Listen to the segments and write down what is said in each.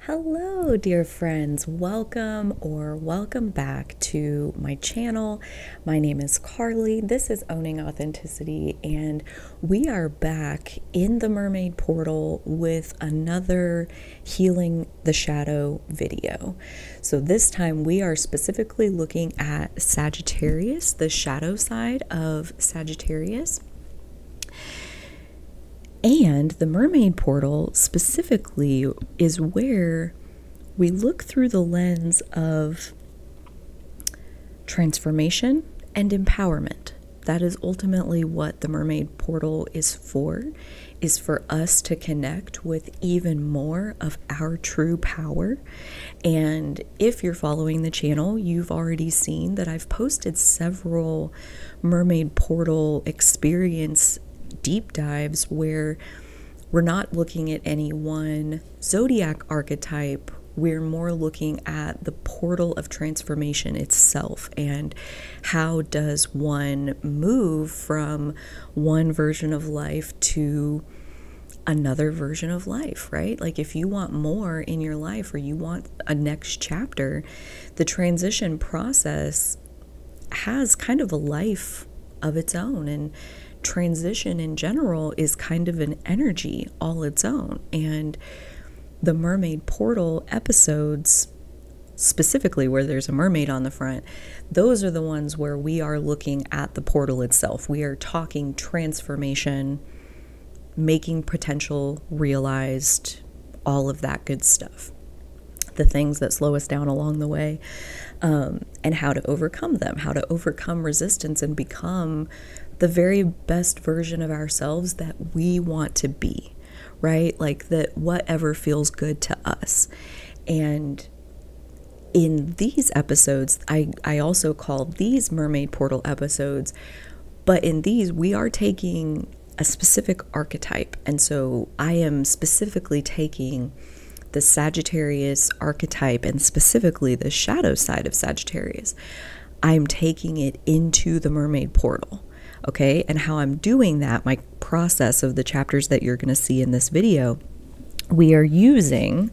Hello, dear friends. Welcome back to my channel. My name is Carly. This is Owning Authenticity, and we are back in the Mermaid Portal with another Healing the Shadow video. So this time we are specifically looking at Sagittarius, the shadow side of Sagittarius. And the Mermaid Portal specifically is where we look through the lens of transformation and empowerment. That is ultimately what the Mermaid Portal is for us to connect with even more of our true power. And if you're following the channel, you've already seen that I've posted several Mermaid Portal Experience deep dives where we're not looking at any one zodiac archetype. We're more looking at the portal of transformation itself, and how does one move from one version of life to another version of life, right? Like if you want more in your life or you want a next chapter, the transition process has kind of a life of its own, and transition in general is kind of an energy all its own. And the Mermaid Portal episodes, specifically where there's a mermaid on the front, those are the ones where we are looking at the portal itself. We are talking transformation, making potential realized, all of that good stuff. The things that slow us down along the way, and how to overcome them, how to overcome resistance and become the very best version of ourselves that we want to be, right? Like that whatever feels good to us. And in these episodes, I also call these Mermaid Portal episodes, but in these we are taking a specific archetype. And so I am specifically taking the Sagittarius archetype, and specifically the shadow side of Sagittarius. I'm taking it into the Mermaid Portal. Okay, and how I'm doing that, my process of the chapters that you're going to see in this video, we are using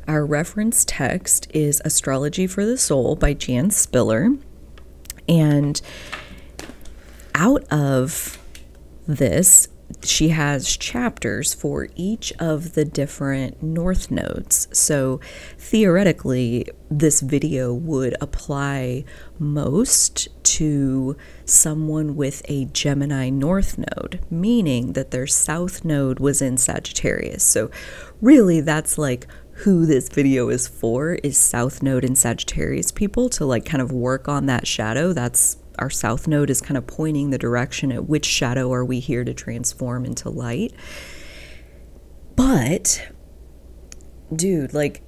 our reference text is Astrology for the Soul by Jan Spiller. And out of this, she has chapters for each of the different north nodes. So theoretically, this video would apply most to someone with a Gemini North Node, meaning that their South Node was in Sagittarius. So really that's like who this video is for, is South Node and Sagittarius people, to like kind of work on that shadow. That's our South Node is kind of pointing the direction at which shadow are we here to transform into light. But dude, like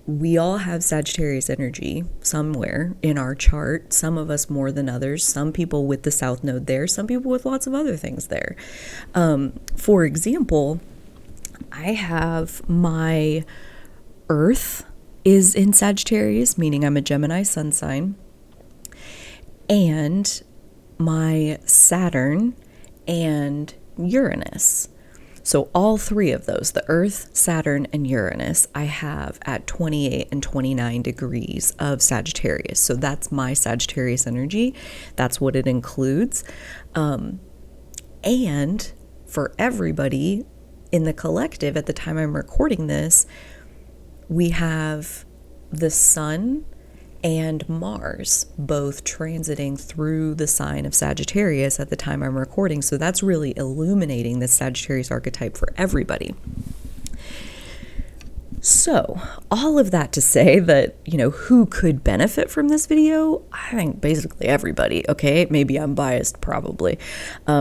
we all have Sagittarius energy somewhere in our chart, some of us more than others, some people with the South Node there, some people with lots of other things there. For example, I have my Earth is in Sagittarius, meaning I'm a Gemini Sun sign, and my Saturn and Uranus. So all three of those, the Earth, Saturn, and Uranus, I have at 28 and 29 degrees of Sagittarius. So that's my Sagittarius energy. That's what it includes. And for everybody in the collective at the time I'm recording this, we have the Sun and Mars both transiting through the sign of Sagittarius at the time I'm recording. So that's really illuminating the Sagittarius archetype for everybody. So all of that to say that, you know, who could benefit from this video? I think basically everybody. Okay, maybe I'm biased, probably.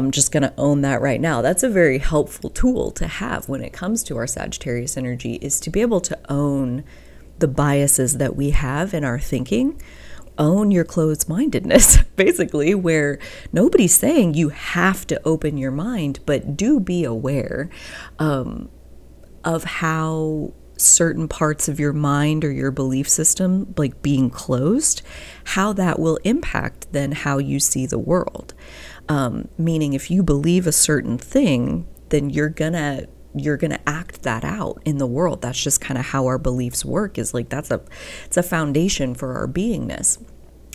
Just gonna own that right now. That's a very helpful tool to have when it comes to our Sagittarius energy, is to be able to own the biases that we have in our thinking. Own your closed-mindedness, basically, where nobody's saying you have to open your mind, but do be aware of how certain parts of your mind or your belief system, like being closed, how that will impact then how you see the world. Meaning if you believe a certain thing, then you're gonna you're going to act that out in the world. That's just kind of how our beliefs work, is like it's a foundation for our beingness.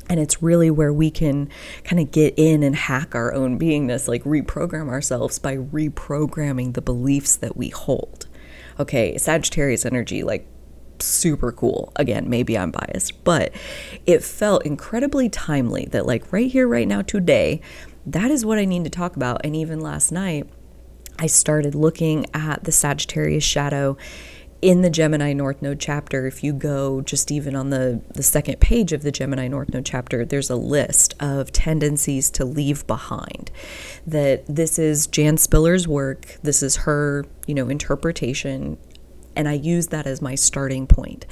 And it's really where we can kind of get in and hack our own beingness, like reprogram ourselves by reprogramming the beliefs that we hold. Okay, Sagittarius energy, like super cool. Again, maybe I'm biased, but it felt incredibly timely that like right here, right now, today, that is what I need to talk about. And even last night, I started looking at the Sagittarius shadow in the Gemini North Node chapter. If you go just even on the second page of the Gemini North Node chapter, there's a list of tendencies to leave behind. That this is Jan Spiller's work. This is her, interpretation. And I use that as my starting point.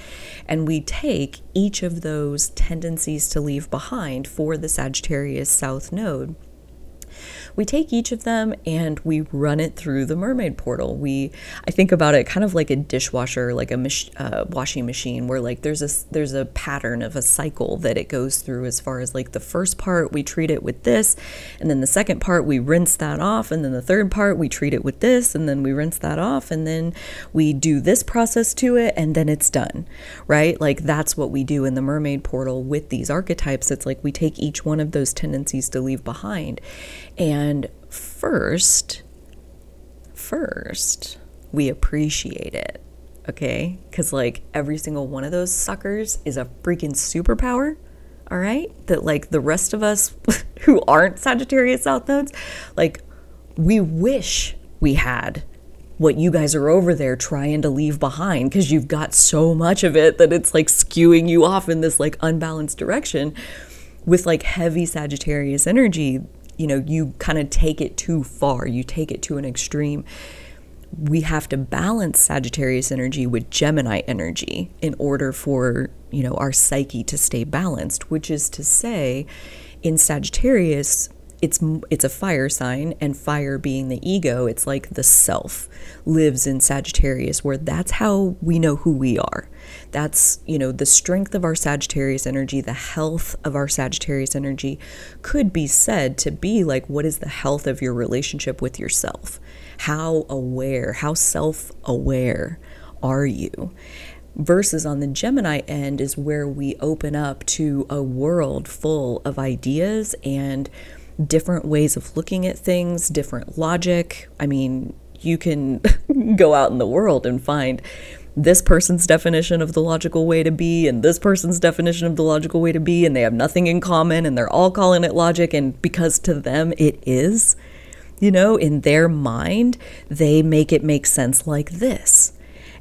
And we take each of those tendencies to leave behind for the Sagittarius South Node. We take each of them and we run it through the Mermaid Portal. I think about it kind of like a dishwasher, like a washing machine, where like there's a pattern of a cycle that it goes through. As far as like the first part, we treat it with this, and then the second part we rinse that off, and then the third part we treat it with this, and then we rinse that off, and then we do this process to it, and then it's done, right? Like that's what we do in the Mermaid Portal with these archetypes. It's like we take each one of those tendencies to leave behind. And first, we appreciate it, okay? Because like every single one of those suckers is a freaking superpower, all right? That like the rest of us who aren't Sagittarius South Nodes, like we wish we had what you guys are over there trying to leave behind, because you've got so much of it that it's like skewing you off in this like unbalanced direction. With like heavy Sagittarius energy, you kind of take it too far. You take it to an extreme. We have to balance Sagittarius energy with Gemini energy in order for, our psyche to stay balanced, which is to say, in Sagittarius, it's a fire sign, and fire being the ego, it's like the self lives in Sagittarius, where that's how we know who we are. That's, the strength of our Sagittarius energy, the health of our Sagittarius energy could be said to be like, what is the health of your relationship with yourself? How aware, how self-aware are you? Versus on the Gemini end is where we open up to a world full of ideas and different ways of looking at things, different logic. I mean, you can go out in the world and find this person's definition of the logical way to be and this person's definition of the logical way to be, and they have nothing in common, and they're all calling it logic, and because to them it is, in their mind, they make it make sense like this.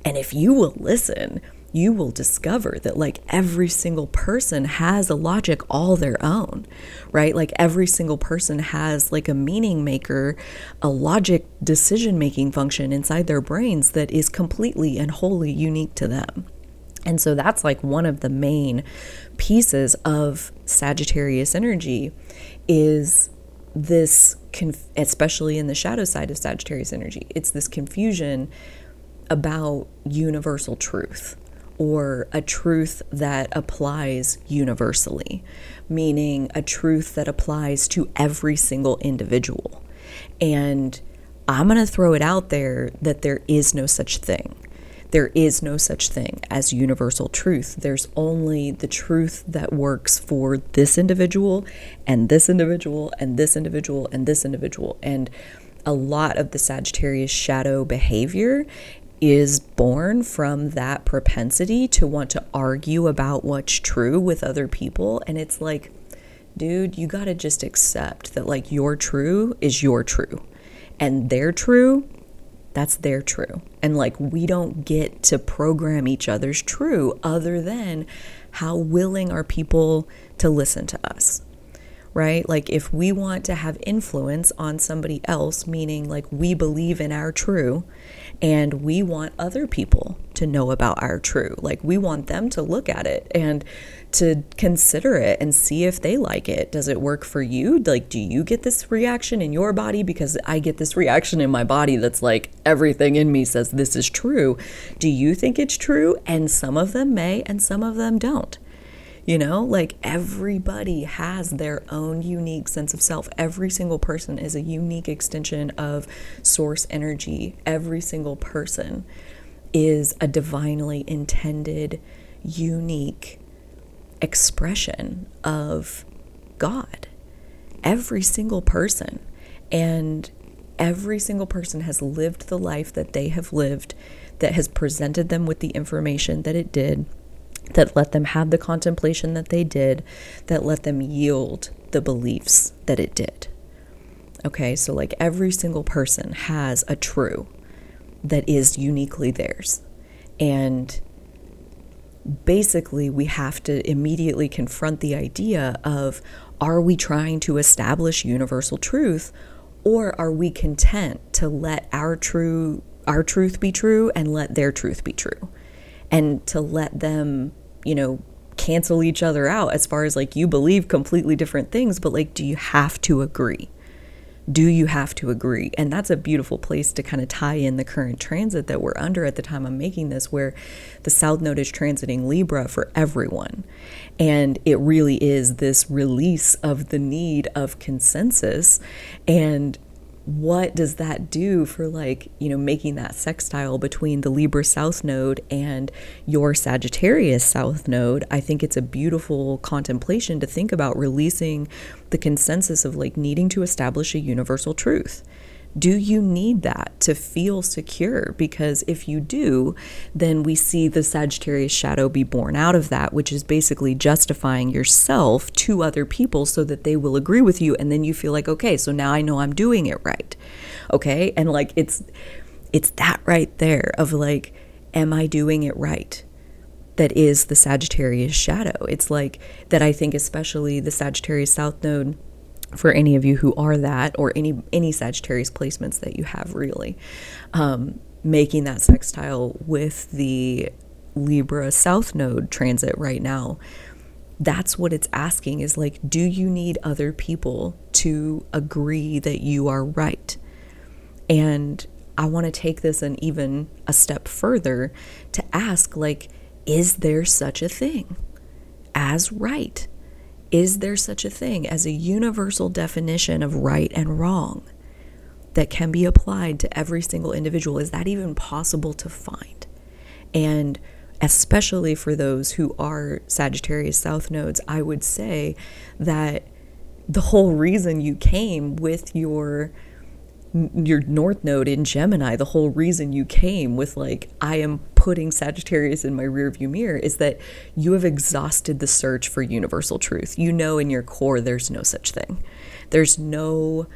And if you will listen, you will discover that like every single person has a logic all their own, right? Like every single person has like a meaning maker, a logic decision-making function inside their brains that is completely and wholly unique to them. And so that's like one of the main pieces of Sagittarius energy is this, especially in the shadow side of Sagittarius energy, it's this confusion about universal truth, or a truth that applies universally, meaning a truth that applies to every single individual. And I'm going to throw it out there that there is no such thing. There is no such thing as universal truth. There's only the truth that works for this individual and this individual and this individual and this individual. And a lot of the Sagittarius shadow behavior is born from that propensity to want to argue about what's true with other people. And it's like, dude, you got to just accept that like your true is your true and their true, that's their true. And like, we don't get to program each other's true other than how willing are people to listen to us, right? Like if we want to have influence on somebody else, meaning like we believe in our true and we want other people to know about our true, like we want them to look at it and to consider it and see if they like it. Does it work for you? Like, do you get this reaction in your body? Because I get this reaction in my body that's like everything in me says this is true. Do you think it's true? And some of them may and some of them don't. You know, like everybody has their own unique sense of self. Every single person is a unique extension of source energy. Every single person is a divinely intended, unique expression of God. Every single person. And every single person has lived the life that they have lived, that has presented them with the information that it did, that let them have the contemplation that they did, that let them yield the beliefs that it did. Okay, so like every single person has a true that is uniquely theirs. And basically, we have to immediately confront the idea of, are we trying to establish universal truth, or are we content to let our truth be true and let their truth be true? And to let them, you know, cancel each other out as far as like you believe completely different things, but like, do you have to agree? Do you have to agree? And that's a beautiful place to kind of tie in the current transit that we're under at the time I'm making this, where the South Node is transiting Libra for everyone. And it really is this release of the need of consensus. And what does that do for like, you know, making that sextile between the Libra South Node and your Sagittarius South Node? I think it's a beautiful contemplation to think about releasing the consensus of like needing to establish a universal truth. Do you need that to feel secure? Because if you do, then we see the Sagittarius shadow be born out of that, which is basically justifying yourself to other people so that they will agree with you. And then you feel like, okay, so now I know I'm doing it right. Okay. And like, it's that right there of like, am I doing it right? That is the Sagittarius shadow. It's like that. I think especially the Sagittarius South Node, for any of you who are that, or any Sagittarius placements that you have, really, making that sextile with the Libra South Node transit right now, that's what it's asking is like, do you need other people to agree that you are right? And I want to take this and even a step further to ask, like, is there such a thing as right? Is there such a thing as a universal definition of right and wrong that can be applied to every single individual? Is that even possible to find? And especially for those who are Sagittarius South Nodes, I would say that the whole reason you came with your North Node in Gemini, the whole reason you came with like, I am putting Sagittarius in my rearview mirror, is that you have exhausted the search for universal truth. You know in your core there's no such thing. There's no,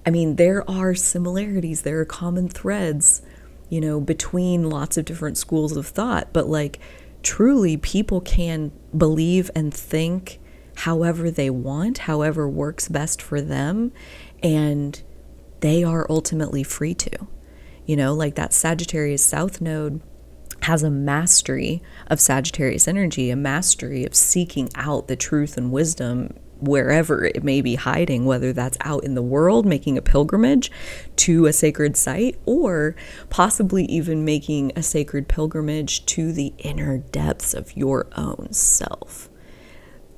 I mean, there are similarities, there are common threads, you know, between lots of different schools of thought, but like truly people can believe and think however they want, however works best for them, and they are ultimately free to. You know, like that Sagittarius South Node has a mastery of Sagittarius energy, a mastery of seeking out the truth and wisdom wherever it may be hiding, whether that's out in the world, making a pilgrimage to a sacred site, or possibly even making a sacred pilgrimage to the inner depths of your own self,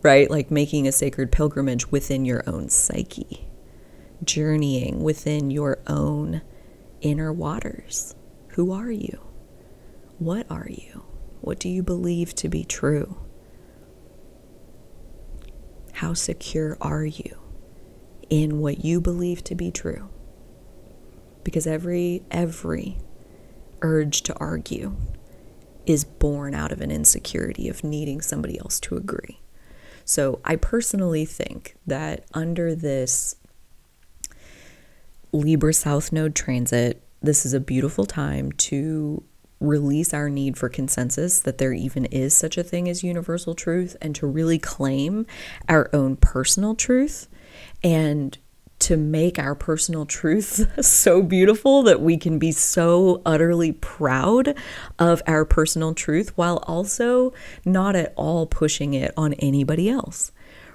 right? Like making a sacred pilgrimage within your own psyche, journeying within your own inner waters. Who are you? What are you? What do you believe to be true? How secure are you in what you believe to be true? Because every urge to argue is born out of an insecurity of needing somebody else to agree. So I personally think that under this Libra South Node transit, this is a beautiful time to release our need for consensus, that there even is such a thing as universal truth, and to really claim our own personal truth, and to make our personal truth so beautiful that we can be so utterly proud of our personal truth while also not at all pushing it on anybody else.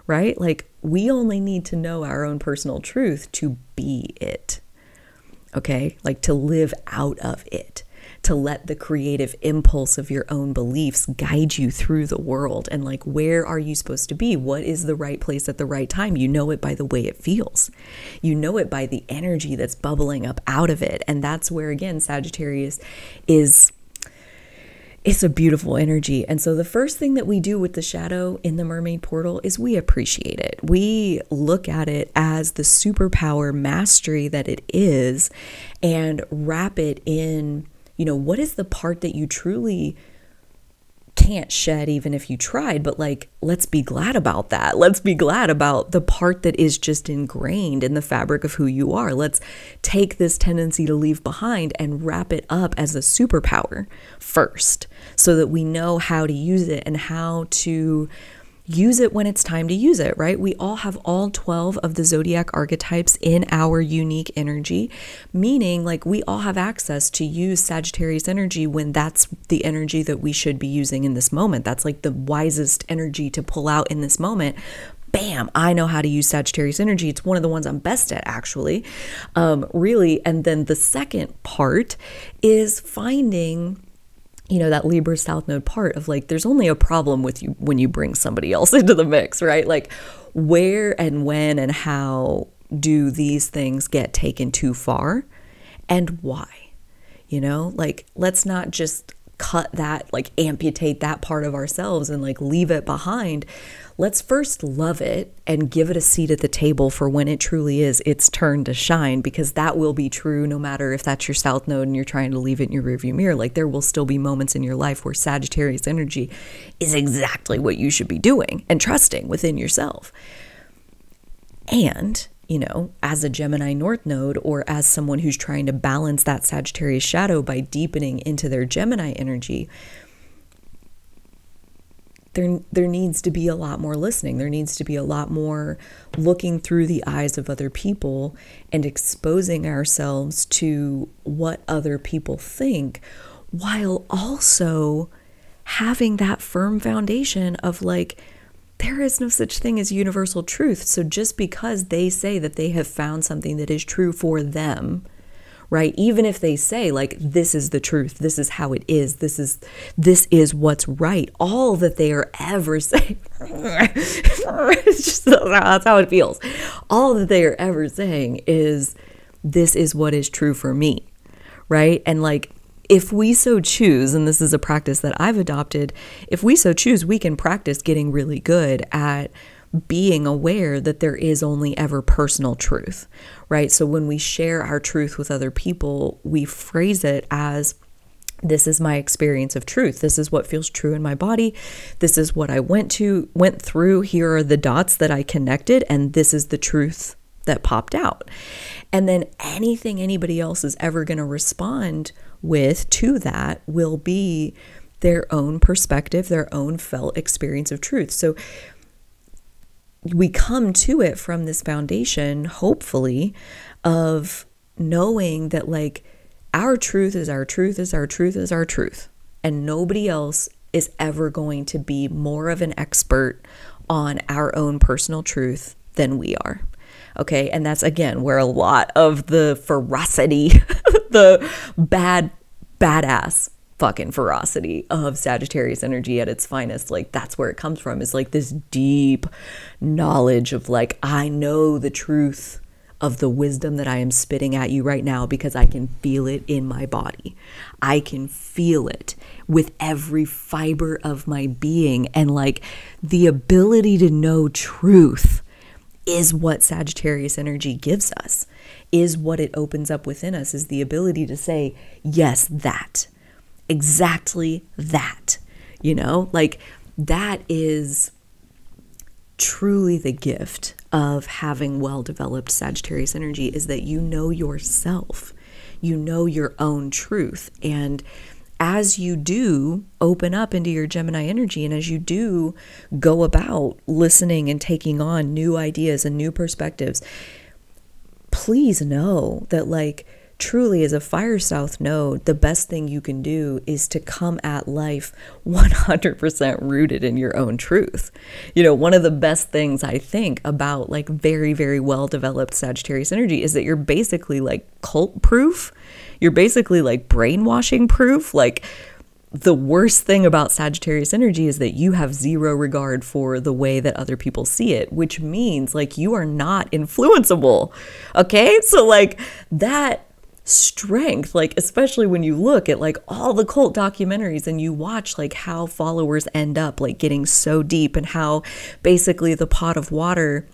Right? Like, we only need to know our own personal truth to be it. Okay? Like, to live out of it. to let the creative impulse of your own beliefs guide you through the world. And like, where are you supposed to be? What is the right place at the right time? You know it by the way it feels. You know it by the energy that's bubbling up out of it. And that's where, again, Sagittarius is, it's a beautiful energy. And so the first thing that we do with the shadow in the Mermaid Portal is we appreciate it. We look at it as the superpower mastery that it is and wrap it in, you know, what is the part that you truly can't shed even if you tried, but like, let's be glad about that. Let's be glad about the part that is just ingrained in the fabric of who you are. Let's take this tendency to leave behind and wrap it up as a superpower first, so that we know how to use it and how to use it when it's time to use it, right? We all have all 12 of the zodiac archetypes in our unique energy, meaning like we all have access to use Sagittarius energy when that's the energy that we should be using in this moment. That's like the wisest energy to pull out in this moment. Bam, I know how to use Sagittarius energy. It's one of the ones I'm best at, actually, really. And then the second part is finding, you know, that Libra South Node part of like, there's only a problem with you when you bring somebody else into the mix, right? Like, where and when and how do these things get taken too far, and why? You know, like, let's not just cut that, like amputate that part of ourselves and like leave it behind. Let's first love it and give it a seat at the table for when it truly is its turn to shine, because that will be true no matter if that's your South Node and you're trying to leave it in your rearview mirror. Like, there will still be moments in your life where Sagittarius energy is exactly what you should be doing and trusting within yourself. And, you know, as a Gemini North Node, or as someone who's trying to balance that Sagittarius shadow by deepening into their Gemini energy, there needs to be a lot more listening. There needs to be a lot more looking through the eyes of other people and exposing ourselves to what other people think, while also having that firm foundation of like, there is no such thing as universal truth. So just because they say that they have found something that is true for them, right? Even if they say like, this is the truth, this is how it is, this is what's right, all that they are ever saying, it's just, that's how it feels. All that they are ever saying is, this is what is true for me, right? And like, if we so choose, and this is a practice that I've adopted, if we so choose, we can practice getting really good at being aware that there is only ever personal truth, right? So when we share our truth with other people, we phrase it as, this is my experience of truth. This is what feels true in my body. This is what I went through. Here are the dots that I connected, and this is the truth that popped out. And then anything anybody else is ever going to respond with to that will be their own perspective, their own felt experience of truth. So we come to it from this foundation, hopefully, of knowing that like, our truth is our truth is our truth is our truth. And nobody else is ever going to be more of an expert on our own personal truth than we are. Okay. And that's, again, where a lot of the ferocity, the badass fucking ferocity of Sagittarius energy at its finest, like, that's where it comes from, is like this deep knowledge of like, I know the truth of the wisdom that I am spitting at you right now because I can feel it in my body. I can feel it with every fiber of my being. And like, the ability to know truth is what Sagittarius energy gives us, is what it opens up within us, is the ability to say, yes, that. Exactly that, you know, like, that is truly the gift of having well-developed Sagittarius energy, is that you know yourself, you know your own truth. And as you do open up into your Gemini energy, and as you do go about listening and taking on new ideas and new perspectives, please know that like, truly, as a fire south node, the best thing you can do is to come at life 100% rooted in your own truth. You know, one of the best things I think about like very, very well developed Sagittarius energy is that you're basically like cult proof. You're basically like brainwashing proof. Like, the worst thing about Sagittarius energy is that you have zero regard for the way that other people see it, which means like you are not influenceable. Okay? So like that strength, like especially when you look at like all the cult documentaries and you watch like how followers end up like getting so deep, and how basically the pot of water,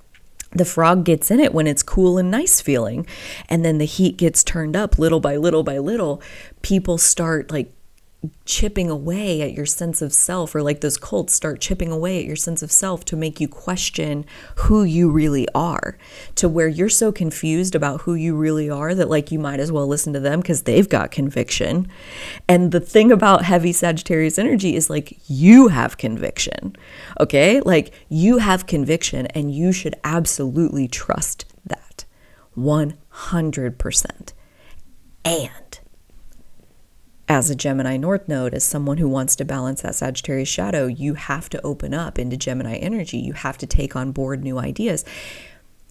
the frog gets in it when it's cool and nice feeling, and then the heat gets turned up little by little by little. People start like chipping away at your sense of self, or like those cults start chipping away at your sense of self to make you question who you really are, to where you're so confused about who you really are that like you might as well listen to them because they've got conviction. And the thing about heavy Sagittarius energy is like you have conviction, okay? Like you have conviction, and you should absolutely trust that 100%. And as a Gemini North Node, as someone who wants to balance that Sagittarius shadow, you have to open up into Gemini energy. You have to take on board new ideas,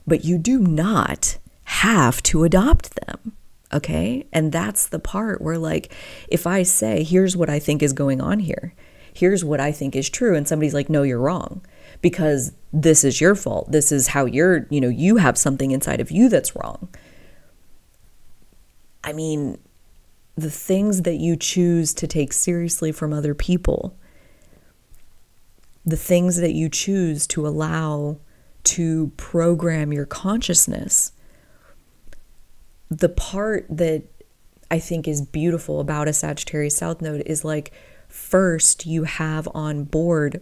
but you do not have to adopt them, okay? And that's the part where like, if I say, here's what I think is going on here, here's what I think is true, and somebody's like, no, you're wrong, because this is your fault. This is how you're, you know, you have something inside of you that's wrong. I mean, the things that you choose to take seriously from other people, the things that you choose to allow to program your consciousness, the part that I think is beautiful about a Sagittarius South Node is like, first, you have on board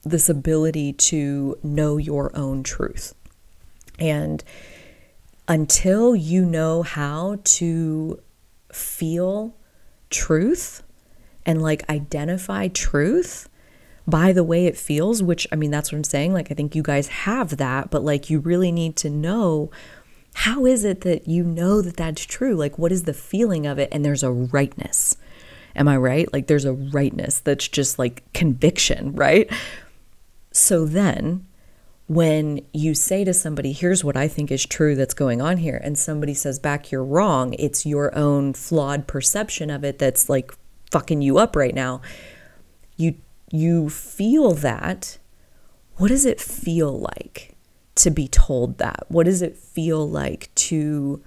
this ability to know your own truth. And until you know how to feel truth and like identify truth by the way it feels, which I mean, that's what I'm saying. Like, I think you guys have that, but like, you really need to know, how is it that you know that that's true? Like, what is the feeling of it? And there's a rightness. Am I right? Like, there's a rightness that's just like conviction, right? So then when you say to somebody, here's what I think is true that's going on here, and somebody says back, you're wrong, it's your own flawed perception of it that's like fucking you up right now. You feel that. What does it feel like to be told that? What does it feel like to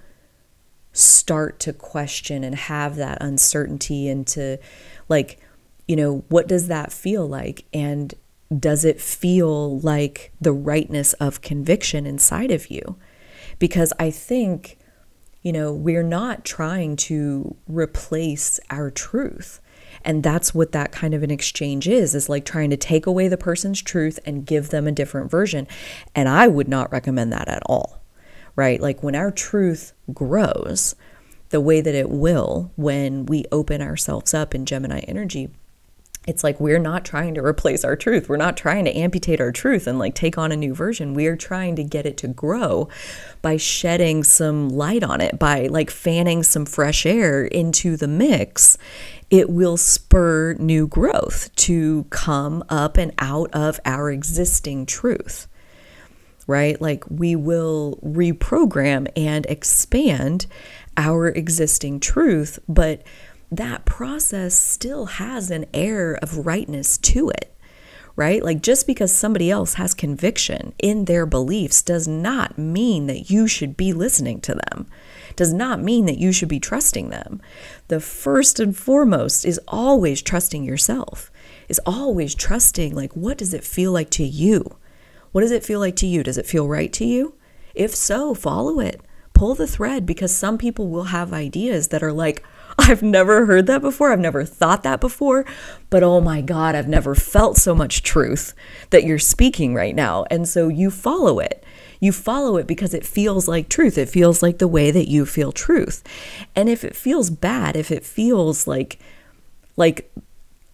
start to question and have that uncertainty, and to like, you know, what does that feel like? And does it feel like the rightness of conviction inside of you? Because I think, you know, we're not trying to replace our truth. And that's what that kind of an exchange is like trying to take away the person's truth and give them a different version. And I would not recommend that at all, right? Like, when our truth grows the way that it will when we open ourselves up in Gemini energy, it's like, we're not trying to replace our truth. We're not trying to amputate our truth and like take on a new version. We are trying to get it to grow by shedding some light on it, by like fanning some fresh air into the mix. It will spur new growth to come up and out of our existing truth, right? Like, we will reprogram and expand our existing truth, but that process still has an air of rightness to it, right? Like, just because somebody else has conviction in their beliefs does not mean that you should be listening to them, does not mean that you should be trusting them. The first and foremost is always trusting yourself, is always trusting, like, what does it feel like to you? What does it feel like to you? Does it feel right to you? If so, follow it. Pull the thread, because some people will have ideas that are like, I've never heard that before. I've never thought that before, but oh my God, I've never felt so much truth that you're speaking right now. And so you follow it. You follow it because it feels like truth. It feels like the way that you feel truth. And if it feels bad, if it feels like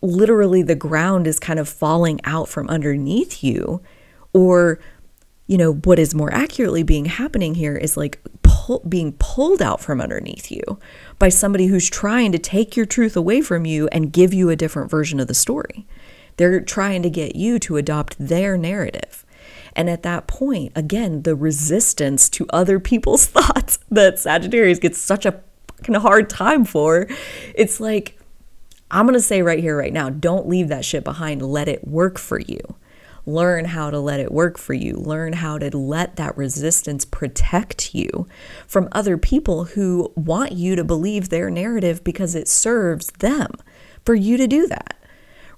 literally the ground is kind of falling out from underneath you, or, you know, what is more accurately being happening here is like, being pulled out from underneath you by somebody who's trying to take your truth away from you and give you a different version of the story. They're trying to get you to adopt their narrative. And at that point, again, the resistance to other people's thoughts that Sagittarius gets such a fucking hard time for, it's like, I'm going to say right here, right now, don't leave that shit behind. Let it work for you. Learn how to let it work for you. Learn how to let that resistance protect you from other people who want you to believe their narrative because it serves them for you to do that,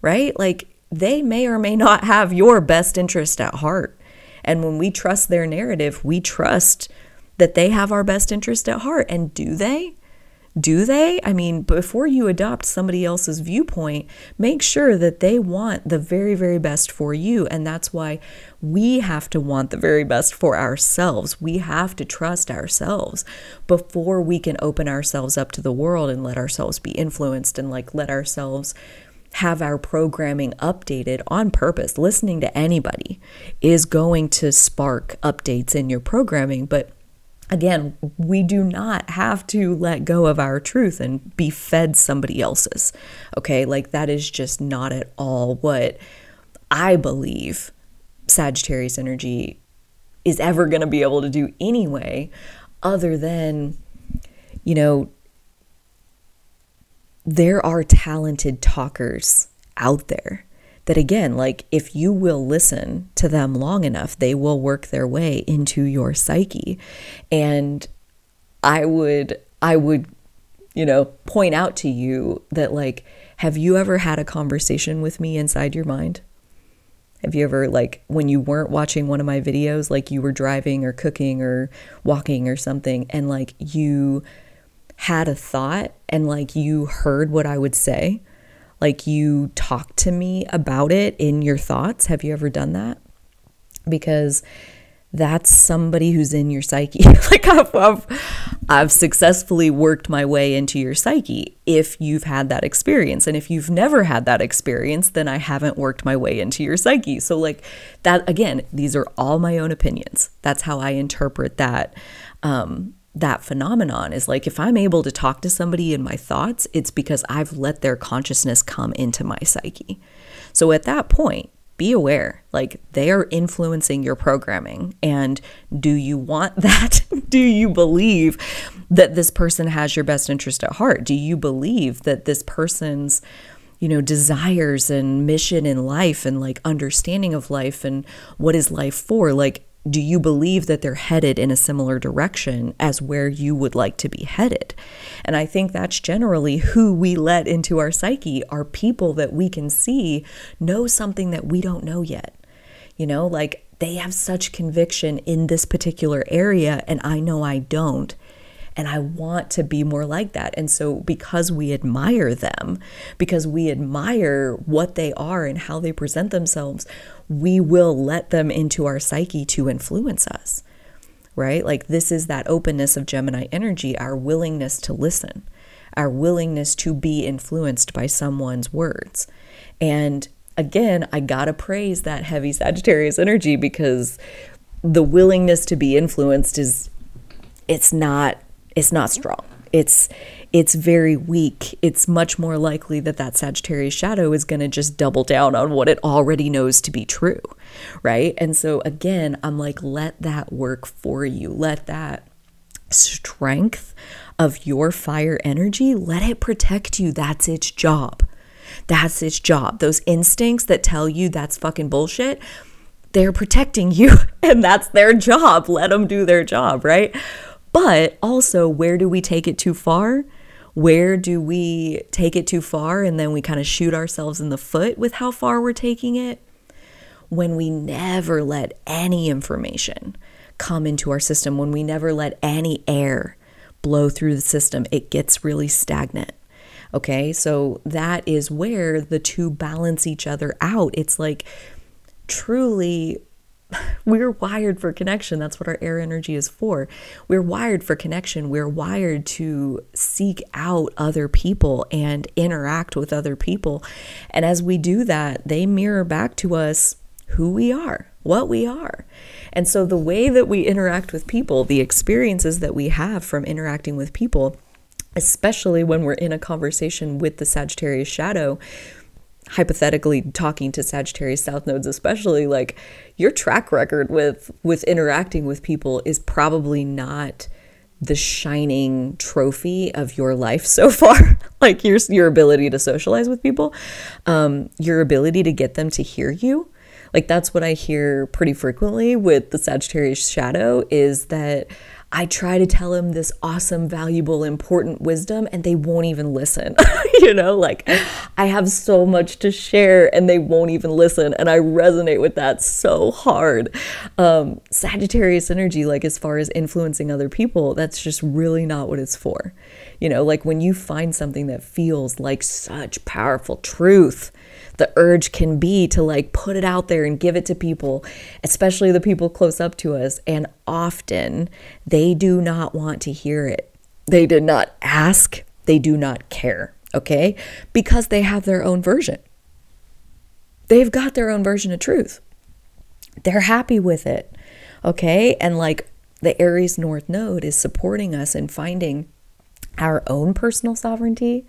right? Like, they may or may not have your best interest at heart. And when we trust their narrative, we trust that they have our best interest at heart. And do they? Do they? I mean, before you adopt somebody else's viewpoint, make sure that they want the very, very best for you. And that's why we have to want the very best for ourselves. We have to trust ourselves before we can open ourselves up to the world and let ourselves be influenced and like let ourselves have our programming updated on purpose. Listening to anybody is going to spark updates in your programming, but again, we do not have to let go of our truth and be fed somebody else's. Okay, like that is just not at all what I believe Sagittarius energy is ever going to be able to do anyway, other than, you know, there are talented talkers out there that, again, like if you will listen to them long enough, they will work their way into your psyche. And I would, you know, point out to you that, like, have you ever had a conversation with me inside your mind? Have you ever, like, when you weren't watching one of my videos, like you were driving or cooking or walking or something, and like you had a thought and like you heard what I would say? Like you talked to me about it in your thoughts. Have you ever done that? Because that's somebody who's in your psyche. Like I've successfully worked my way into your psyche if you've had that experience. And if you've never had that experience, then I haven't worked my way into your psyche. So like that, again, these are all my own opinions. That's how I interpret that. That phenomenon is like, if I'm able to talk to somebody in my thoughts, it's because I've let their consciousness come into my psyche. So at that point, be aware, like they are influencing your programming. And do you want that? Do you believe that this person has your best interest at heart? Do you believe that this person's, you know, desires and mission in life and like understanding of life and what is life for? Like, do you believe that they're headed in a similar direction as where you would like to be headed? And I think that's generally who we let into our psyche are people that we can see know something that we don't know yet. You know, like they have such conviction in this particular area and I know I don't. And I want to be more like that. And so because we admire them, because we admire what they are and how they present themselves, we will let them into our psyche to influence us, right? Like this is that openness of Gemini energy, our willingness to listen, our willingness to be influenced by someone's words. And again, I gotta praise that heavy Sagittarius energy because the willingness to be influenced it's not strong. It's very weak. It's much more likely that Sagittarius shadow is going to just double down on what it already knows to be true, right? And so again, I'm like, let that work for you. Let that strength of your fire energy, let it protect you. That's its job. That's its job. Those instincts that tell you that's fucking bullshit, they're protecting you and that's their job. Let them do their job, right? But also, where do we take it too far? Where do we take it too far and then we kind of shoot ourselves in the foot with how far we're taking it? When we never let any information come into our system, when we never let any air blow through the system, it gets really stagnant. Okay, so that is where the two balance each other out. It's like truly, we're wired for connection. That's what our air energy is for. We're wired for connection. We're wired to seek out other people and interact with other people. And as we do that, they mirror back to us who we are. what we are. And so the way that we interact with people, the experiences that we have from interacting with people, especially when we're in a conversation with the Sagittarius shadow, hypothetically talking to Sagittarius South nodes, especially, like, your track record with interacting with people is probably not the shining trophy of your life so far. Like your ability to socialize with people, your ability to get them to hear you. Like, that's what I hear pretty frequently with the Sagittarius shadow, is that I try to tell them this awesome, valuable, important wisdom and they won't even listen. You know, like, I have so much to share and they won't even listen. And I resonate with that so hard. Sagittarius energy, like, as far as influencing other people, that's just really not what it's for. You know, like, when you find something that feels like such powerful truth, the urge can be to, like, put it out there and give it to people, especially the people close up to us. And often they do not want to hear it. They did not ask. They do not care. Okay? Because they have their own version. They've got their own version of truth. They're happy with it. Okay? And, like, the Aries North Node is supporting us in finding our own personal sovereignty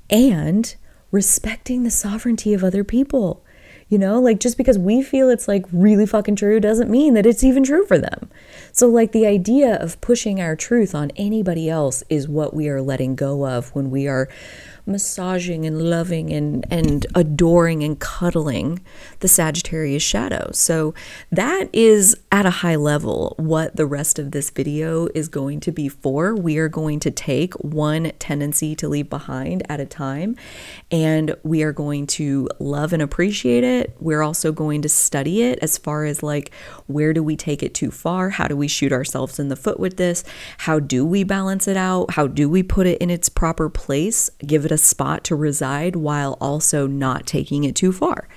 and respecting the sovereignty of other people. You know, like, just because we feel it's, like, really fucking true doesn't mean that it's even true for them. So, like, the idea of pushing our truth on anybody else is what we are letting go of when we are massaging and loving and adoring and cuddling the Sagittarius shadow. So that is, at a high level, what the rest of this video is going to be for. We are going to take one tendency to leave behind at a time, and we are going to love and appreciate it. We're also going to study it as far as, like, where do we take it too far? How do we shoot ourselves in the foot with this? How do we balance it out? How do we put it in its proper place? Give it a spot to reside while also not taking it too far.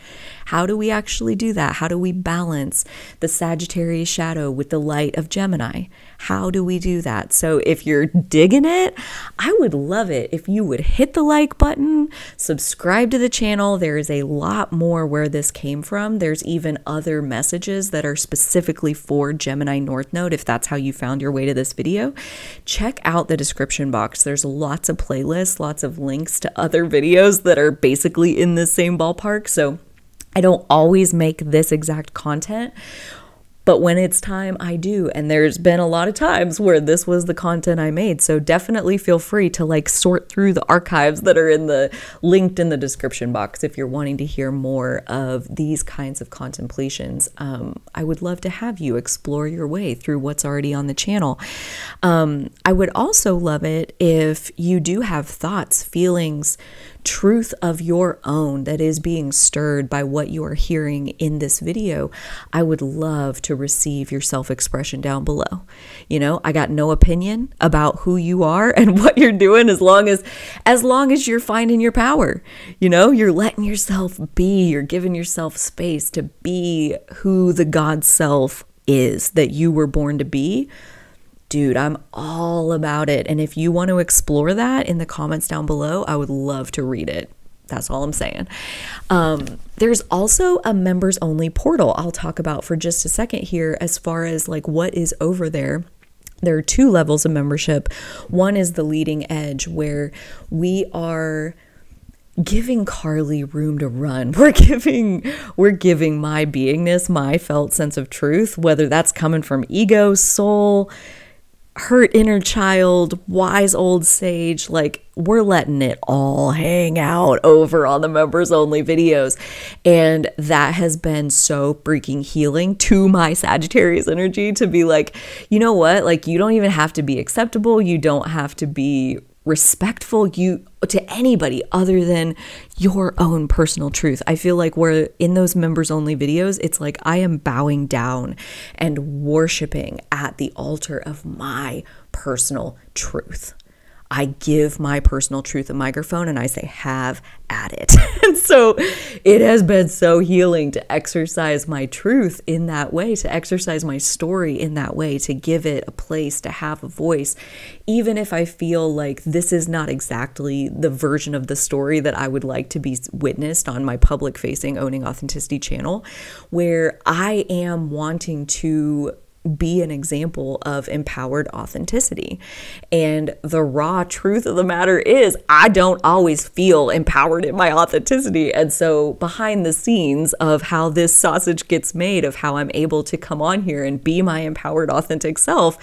How do we actually do that? How do we balance the Sagittarius shadow with the light of Gemini? How do we do that? So if you're digging it, I would love it if you would hit the like button, subscribe to the channel. There is a lot more where this came from. There's even other messages that are specifically for Gemini North Node, if that's how you found your way to this video. Check out the description box. There's lots of playlists, lots of links to other videos that are basically in the same ballpark. So I don't always make this exact content, but when it's time, I do. And there's been a lot of times where this was the content I made. So definitely feel free to, like, sort through the archives that are linked in the description box if you're wanting to hear more of these kinds of contemplations. I would love to have you explore your way through what's already on the channel. I would also love it if you do have thoughts, feelings, truth of your own that is being stirred by what you are hearing in this video. I would love to receive your self-expression down below. You know, I got no opinion about who you are and what you're doing as long as you're finding your power. You know, you're letting yourself be, you're giving yourself space to be who the God self is that you were born to be. Dude, I'm all about it. And if you want to explore that in the comments down below, I would love to read it. That's all I'm saying. There's also a members only portal I'll talk about for just a second here as far as, like, what is over there. There are 2 levels of membership. One is the leading edge, where we are giving Carly room to run. We're giving my beingness, my felt sense of truth, whether that's coming from ego, soul, hurt inner child, wise old sage. Like, we're letting it all hang out over on the members only videos. And that has been so freaking healing to my Sagittarius energy to be like, you know what? Like, you don't even have to be acceptable. You don't have to be respectful to anybody other than your own personal truth. I feel like we're in those members only videos. It's like I am bowing down and worshiping at the altar of my personal truth. I give my personal truth a microphone and I say, have at it. And so it has been so healing to exercise my truth in that way, to exercise my story in that way, to give it a place, to have a voice, even if I feel like this is not exactly the version of the story that I would like to be witnessed on my public facing Owning Authenticity channel, where I am wanting to be an example of empowered authenticity. And the raw truth of the matter is, I don't always feel empowered in my authenticity. And so behind the scenes of how this sausage gets made, of how I'm able to come on here and be my empowered authentic self,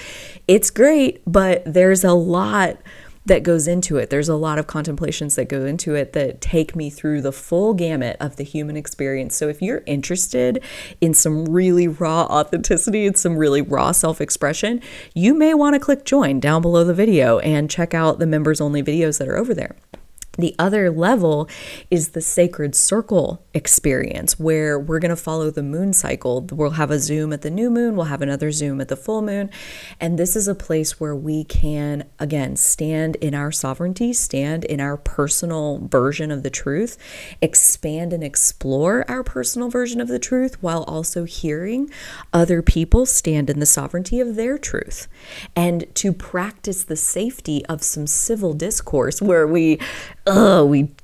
it's great, but there's a lot that goes into it. There's a lot of contemplations that go into it that take me through the full gamut of the human experience. So if you're interested in some really raw authenticity and some really raw self-expression, you may want to click join down below the video and check out the members only videos that are over there. The other level is the sacred circle experience, where we're going to follow the moon cycle. We'll have a Zoom at the new moon. We'll have another Zoom at the full moon. And this is a place where we can, again, stand in our sovereignty, stand in our personal version of the truth, expand and explore our personal version of the truth, while also hearing other people stand in the sovereignty of their truth. And to practice the safety of some civil discourse where we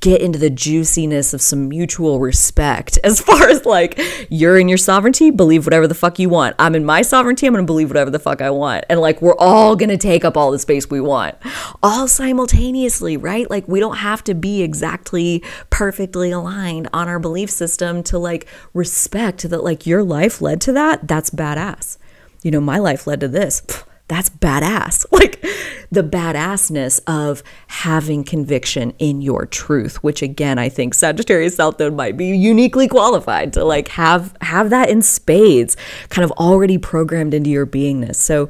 get into the juiciness of some mutual respect, as far as like, you're in your sovereignty, believe whatever the fuck you want. I'm in my sovereignty, I'm going to believe whatever the fuck I want. And like, we're all going to take up all the space we want, all simultaneously, right? Like, we don't have to be exactly perfectly aligned on our belief system to like respect that, like, your life led to that. That's badass. You know, my life led to this. That's badass. Like, the badassness of having conviction in your truth, which again, I think Sagittarius South Node might be uniquely qualified to like have that in spades, kind of already programmed into your beingness. So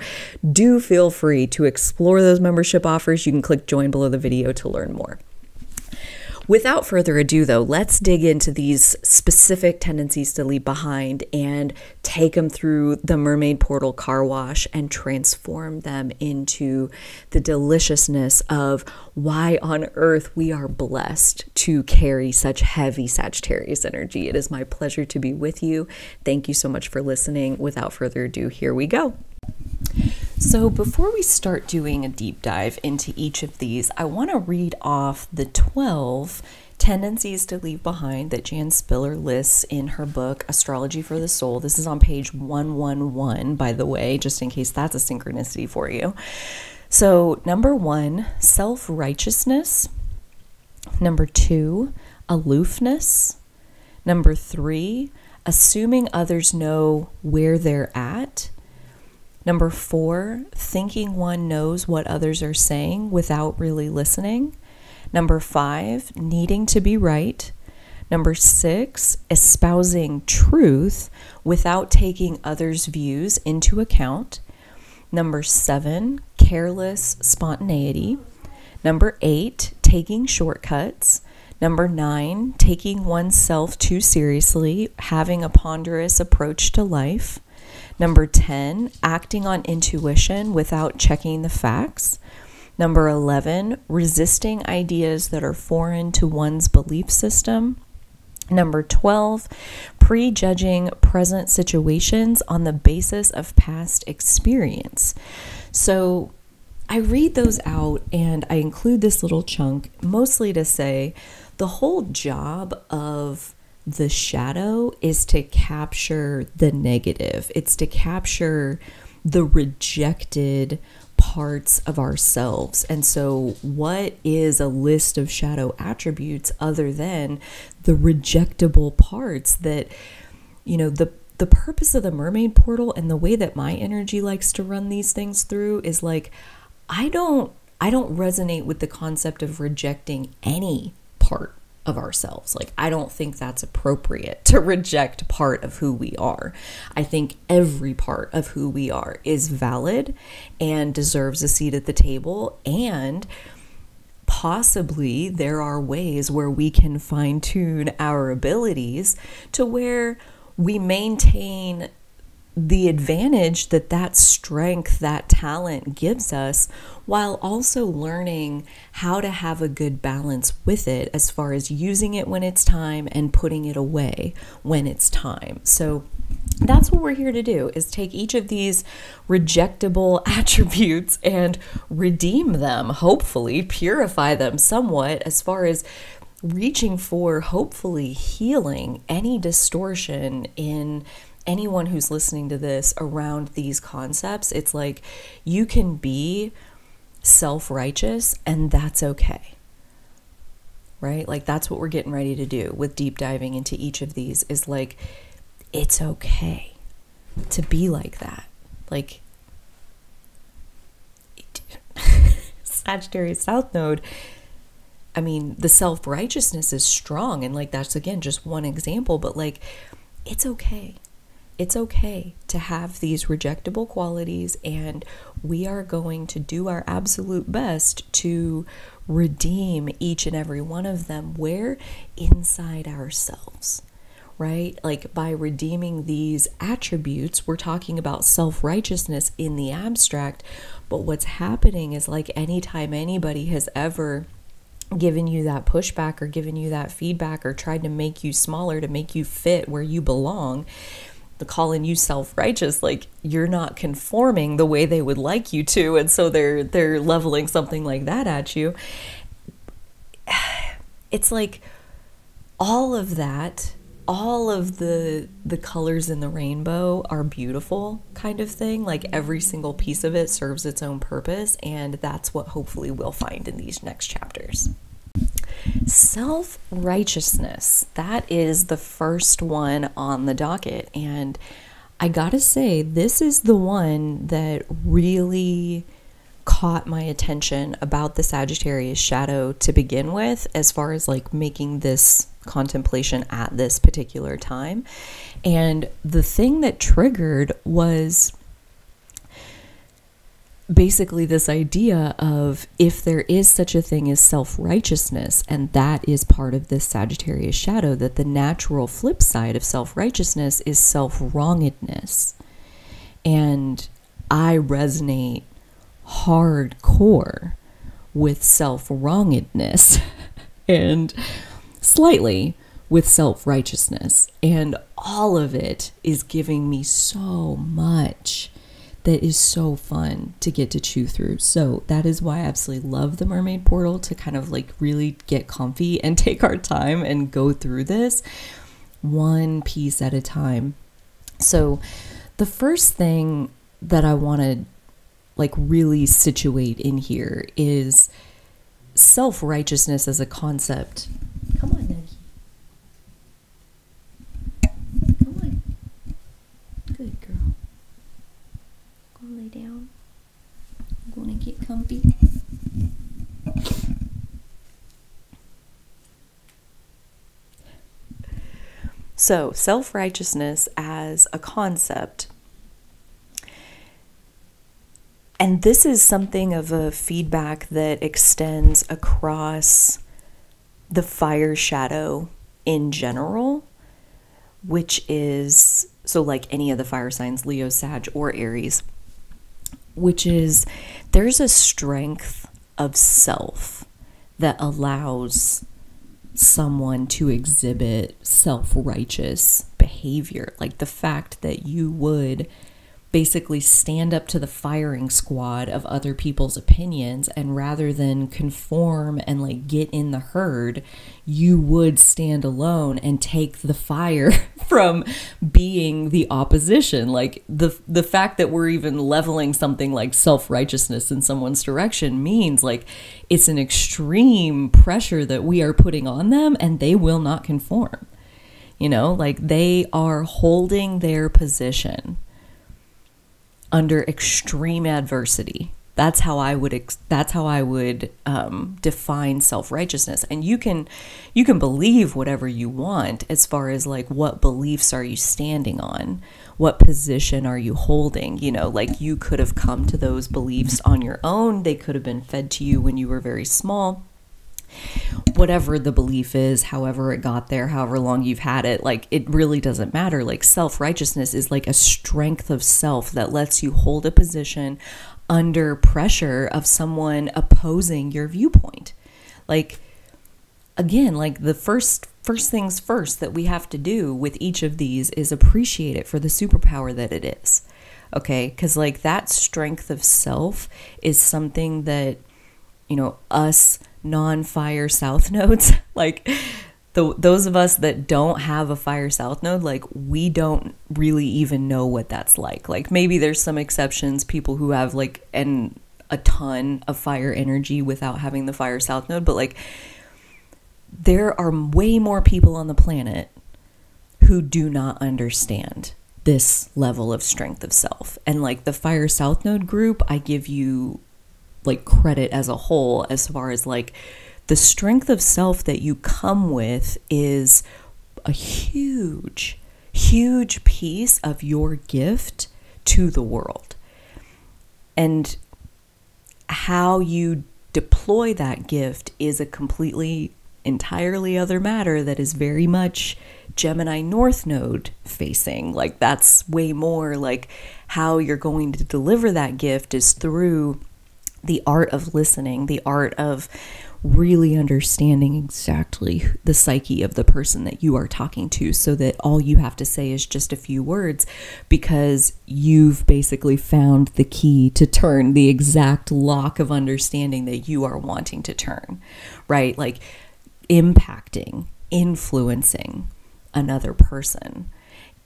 do feel free to explore those membership offers. You can click join below the video to learn more. Without further ado, though, let's dig into these specific tendencies to leave behind and take them through the Mermaid Portal car wash and transform them into the deliciousness of why on earth we are blessed to carry such heavy Sagittarius energy. It is my pleasure to be with you. Thank you so much for listening. Without further ado, here we go. So before we start doing a deep dive into each of these, I want to read off the 12 tendencies to leave behind that Jan Spiller lists in her book, Astrology for the Soul. This is on page 111, by the way, just in case that's a synchronicity for you. So number 1, self-righteousness. Number 2, aloofness. Number 3, assuming others know where they're at. Number 4, thinking one knows what others are saying without really listening. Number 5, needing to be right. Number 6, espousing truth without taking others' views into account. Number 7, careless spontaneity. Number 8, taking shortcuts. Number 9, taking oneself too seriously, having a ponderous approach to life. Number 10, acting on intuition without checking the facts. Number 11, resisting ideas that are foreign to one's belief system. Number 12, prejudging present situations on the basis of past experience. So I read those out and I include this little chunk mostly to say the whole job of the shadow is to capture the negative. It's to capture the rejected parts of ourselves. And so what is a list of shadow attributes other than the rejectable parts that, you know, the purpose of the Mermaid Portal and the way that my energy likes to run these things through is like, I don't resonate with the concept of rejecting any part of ourselves. Like, I don't think that's appropriate to reject part of who we are. I think every part of who we are is valid and deserves a seat at the table, and possibly there are ways where we can fine-tune our abilities to where we maintain the advantage that that strength, that talent gives us, while also learning how to have a good balance with it as far as using it when it's time and putting it away when it's time. So that's what we're here to do, is take each of these rejectable attributes and redeem them, hopefully purify them somewhat, as far as reaching for hopefully healing any distortion in anyone who's listening to this around these concepts. It's like, you can be self-righteous and that's okay, right? Like, that's what we're getting ready to do with deep diving into each of these, is like, it's okay to be like that. Like, Sagittarius South Node, I mean, the self-righteousness is strong, and like, that's again just one example, but like, it's okay. It's okay to have these rejectable qualities, and we are going to do our absolute best to redeem each and every one of them. Where? Inside ourselves, right? Like, by redeeming these attributes, we're talking about self-righteousness in the abstract, but what's happening is, like, anytime anybody has ever given you that pushback or given you that feedback or tried to make you smaller to make you fit where you belong, the calling you self-righteous, like, you're not conforming the way they would like you to, and so they're leveling something like that at you. It's like all of that, all of the colors in the rainbow are beautiful, kind of thing. Like, every single piece of it serves its own purpose, and that's what hopefully we'll find in these next chapters. Self-righteousness, that is the first one on the docket, and I gotta say, this is the one that really caught my attention about the Sagittarius shadow to begin with, as far as like making this contemplation at this particular time. And the thing that triggered was basically this idea of, if there is such a thing as self-righteousness, and that is part of this Sagittarius shadow, that the natural flip side of self-righteousness is self-wrongedness. And I resonate hardcore with self-wrongedness and slightly with self-righteousness, and all of it is giving me so much that is so fun to get to chew through. So that is why I absolutely love the Mermaid Portal, to kind of like really get comfy and take our time and go through this one piece at a time. So the first thing that I want to like really situate in here is self-righteousness as a concept. Come on, Nuggie. Come on. Good girl. Go lay down. I'm going to get comfy. So, self-righteousness as a concept. And this is something of a feedback that extends across the fire shadow in general, which is, so like any of the fire signs, Leo, Sag, or Aries, which is, there's a strength of self that allows someone to exhibit self-righteous behavior. Like the fact that you would basically stand up to the firing squad of other people's opinions, and rather than conform and like get in the herd, you would stand alone and take the fire from being the opposition. Like the fact that we're even leveling something like self-righteousness in someone's direction means like it's an extreme pressure that we are putting on them, and they will not conform. You know, like they are holding their position under extreme adversity. That's how I would define self-righteousness. And you can believe whatever you want as far as like what beliefs are you standing on, what position are you holding. You know, like you could have come to those beliefs on your own. They could have been fed to you when you were very small. whatever the belief is, however it got there, however long you've had it, like it really doesn't matter. Like self-righteousness is like a strength of self that lets you hold a position under pressure of someone opposing your viewpoint. Like, again, like the first things first that we have to do with each of these is appreciate it for the superpower that it is. Okay? Because like that strength of self is something that, you know, us non-fire south nodes, like those of us that don't have a fire south node, like we don't really even know what that's like. Like maybe there's some exceptions, people who have like a ton of fire energy without having the fire south node, but like there are way more people on the planet who do not understand this level of strength of self. And like the fire south node group, I give you like credit as a whole, as far as like the strength of self that you come with is a huge, huge piece of your gift to the world. And how you deploy that gift is a completely, entirely other matter that is very much Gemini North Node facing. Like that's way more like how you're going to deliver that gift is through the art of listening, the art of really understanding exactly the psyche of the person that you are talking to, so that all you have to say is just a few words, because you've basically found the key to turn the exact lock of understanding that you are wanting to turn, right? Like impacting, influencing another person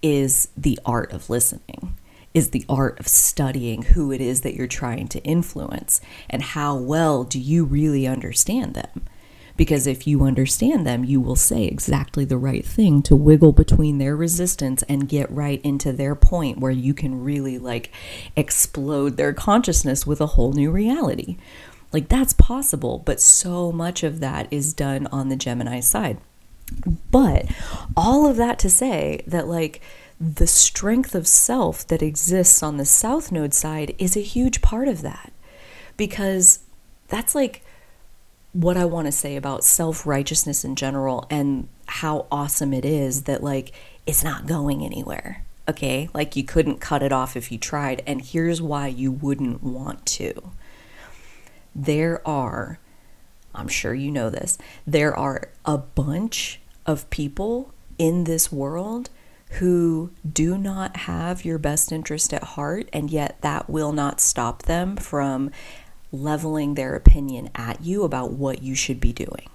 is the art of listening, is the art of studying who it is that you're trying to influence and how well do you really understand them. Because if you understand them, you will say exactly the right thing to wiggle between their resistance and get right into their point where you can really like explode their consciousness with a whole new reality. Like that's possible, but so much of that is done on the Gemini side. But all of that to say that like the strength of self that exists on the South Node side is a huge part of that, because that's like what I want to say about self-righteousness in general and how awesome it is that like it's not going anywhere. Okay, like you couldn't cut it off if you tried, and here's why you wouldn't want to. There are, I'm sure you know this, there are a bunch of people in this world who do not have your best interest at heart, and yet that will not stop them from leveling their opinion at you about what you should be doing.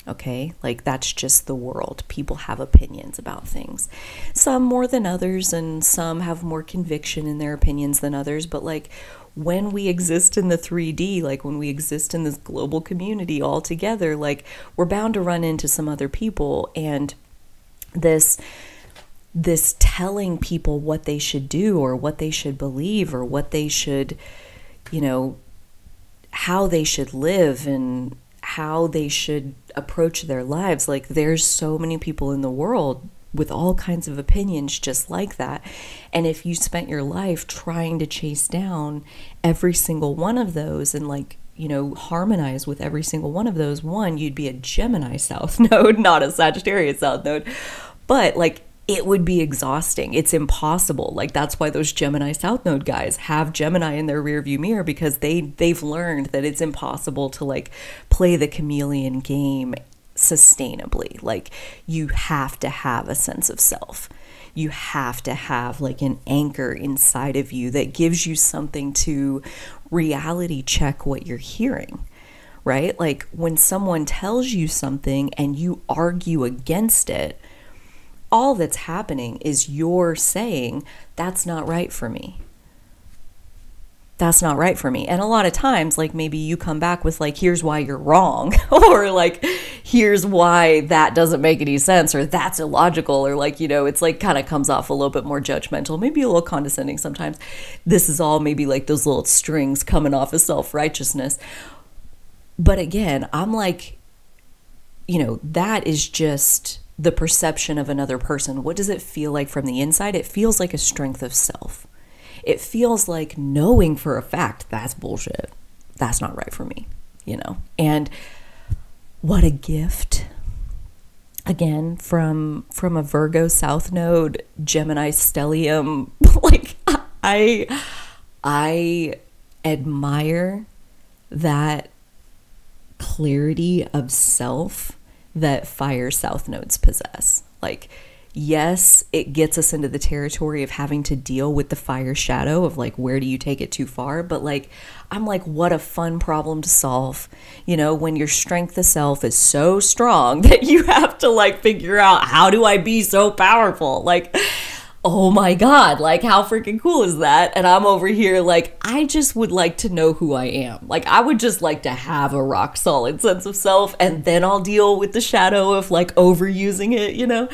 Okay? Like that's just the world. People have opinions about things. Some more than others, and some have more conviction in their opinions than others, but like when we exist in the 3D, like when we exist in this global community all together, like we're bound to run into some other people, and this telling people what they should do or what they should believe or what they should, you know, how they should live and how they should approach their lives. Like there's so many people in the world with all kinds of opinions just like that. And if you spent your life trying to chase down every single one of those and like, you know, harmonize with every single one of those, one, you'd be a Gemini South Node, not a Sagittarius South Node. But like it would be exhausting. It's impossible. Like that's why those Gemini South Node guys have Gemini in their rearview mirror, because they've learned that it's impossible to like play the chameleon game sustainably. Like you have to have a sense of self. You have to have like an anchor inside of you that gives you something to reality check what you're hearing, right? Like when someone tells you something and you argue against it, all that's happening is you're saying, that's not right for me. That's not right for me. And a lot of times, like maybe you come back with like, here's why you're wrong, or like, here's why that doesn't make any sense, or that's illogical, or like, you know, it's like kind of comes off a little bit more judgmental, maybe a little condescending sometimes. This is all maybe like those little strings coming off of self-righteousness. But again, I'm like, you know, that is just the perception of another person. What does it feel like from the inside? It feels like a strength of self. It feels like knowing for a fact that's bullshit. That's not right for me, you know? And what a gift. Again, from a Virgo South Node, Gemini stellium. Like, I admire that clarity of self that fire South Nodes possess. Like, yes, it gets us into the territory of having to deal with the fire shadow of like, where do you take it too far? But like, I'm like, what a fun problem to solve, you know, when your strength of self is so strong that you have to like figure out, how do I be so powerful? Like, oh my God, like how freaking cool is that? And I'm over here like, I just would like to know who I am. Like, I would just like to have a rock solid sense of self, and then I'll deal with the shadow of like overusing it, you know?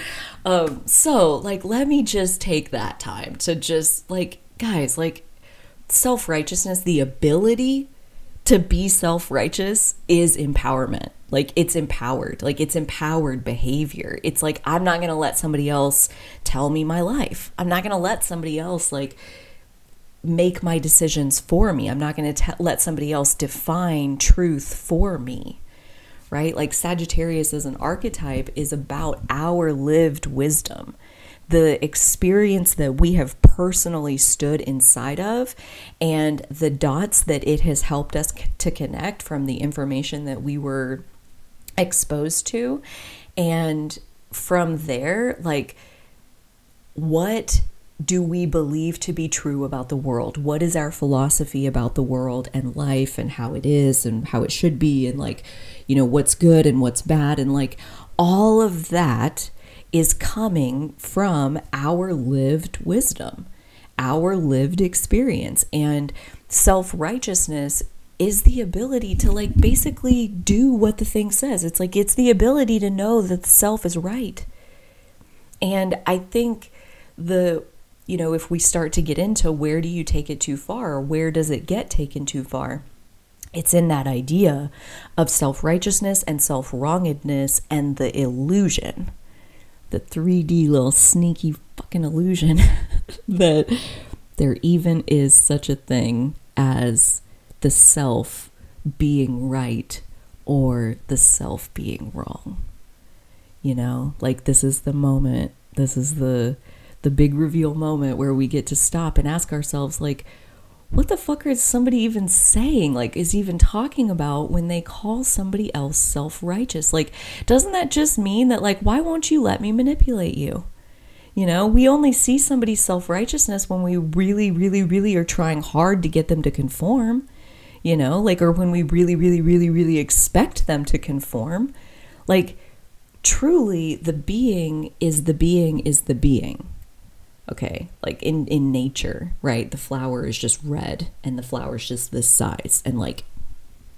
So like, let me just take that time to just like, guys, like self-righteousness, the ability to be self-righteous is empowerment. Like, it's empowered. Like, it's empowered behavior. It's like, I'm not going to let somebody else tell me my life. I'm not going to let somebody else like make my decisions for me. I'm not going to let somebody else define truth for me. Right? Like, Sagittarius as an archetype is about our lived wisdom, the experience that we have personally stood inside of, and the dots that it has helped us to connect from the information that we were exposed to. And from there, like, what do we believe to be true about the world? What is our philosophy about the world and life and how it is and how it should be, and like, you know, what's good and what's bad, and like all of that is coming from our lived wisdom, our lived experience. And self-righteousness is the ability to like basically do what the thing says. It's like, it's the ability to know that the self is right. And I think you know, if we start to get into where do you take it too far, or where does it get taken too far, it's in that idea of self-righteousness and self-wrongedness and the illusion, the 3D little sneaky fucking illusion that there even is such a thing as the self being right or the self being wrong. You know, like, this is the moment, this is the big reveal moment where we get to stop and ask ourselves, like, what the fuck is somebody even saying, like, is even talking about when they call somebody else self-righteous? Like, doesn't that just mean that, like, why won't you let me manipulate you? You know, we only see somebody's self-righteousness when we really, really, really are trying hard to get them to conform, you know, like, or when we really, really, really, really expect them to conform. Like, truly, the being is the being is the being. Okay, like in nature, right? The flower is just red and the flower is just this size, and like,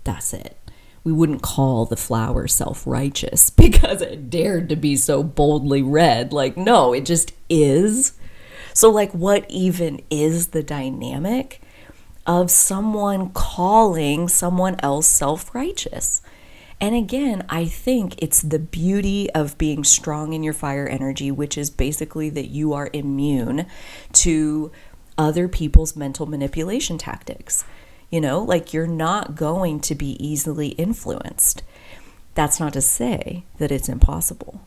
that's it. We wouldn't call the flower self-righteous because it dared to be so boldly red. Like, no, it just is. So like, what even is the dynamic of someone calling someone else self-righteous? And again, I think it's the beauty of being strong in your fire energy, which is basically that you are immune to other people's mental manipulation tactics. You know, like, you're not going to be easily influenced. That's not to say that it's impossible,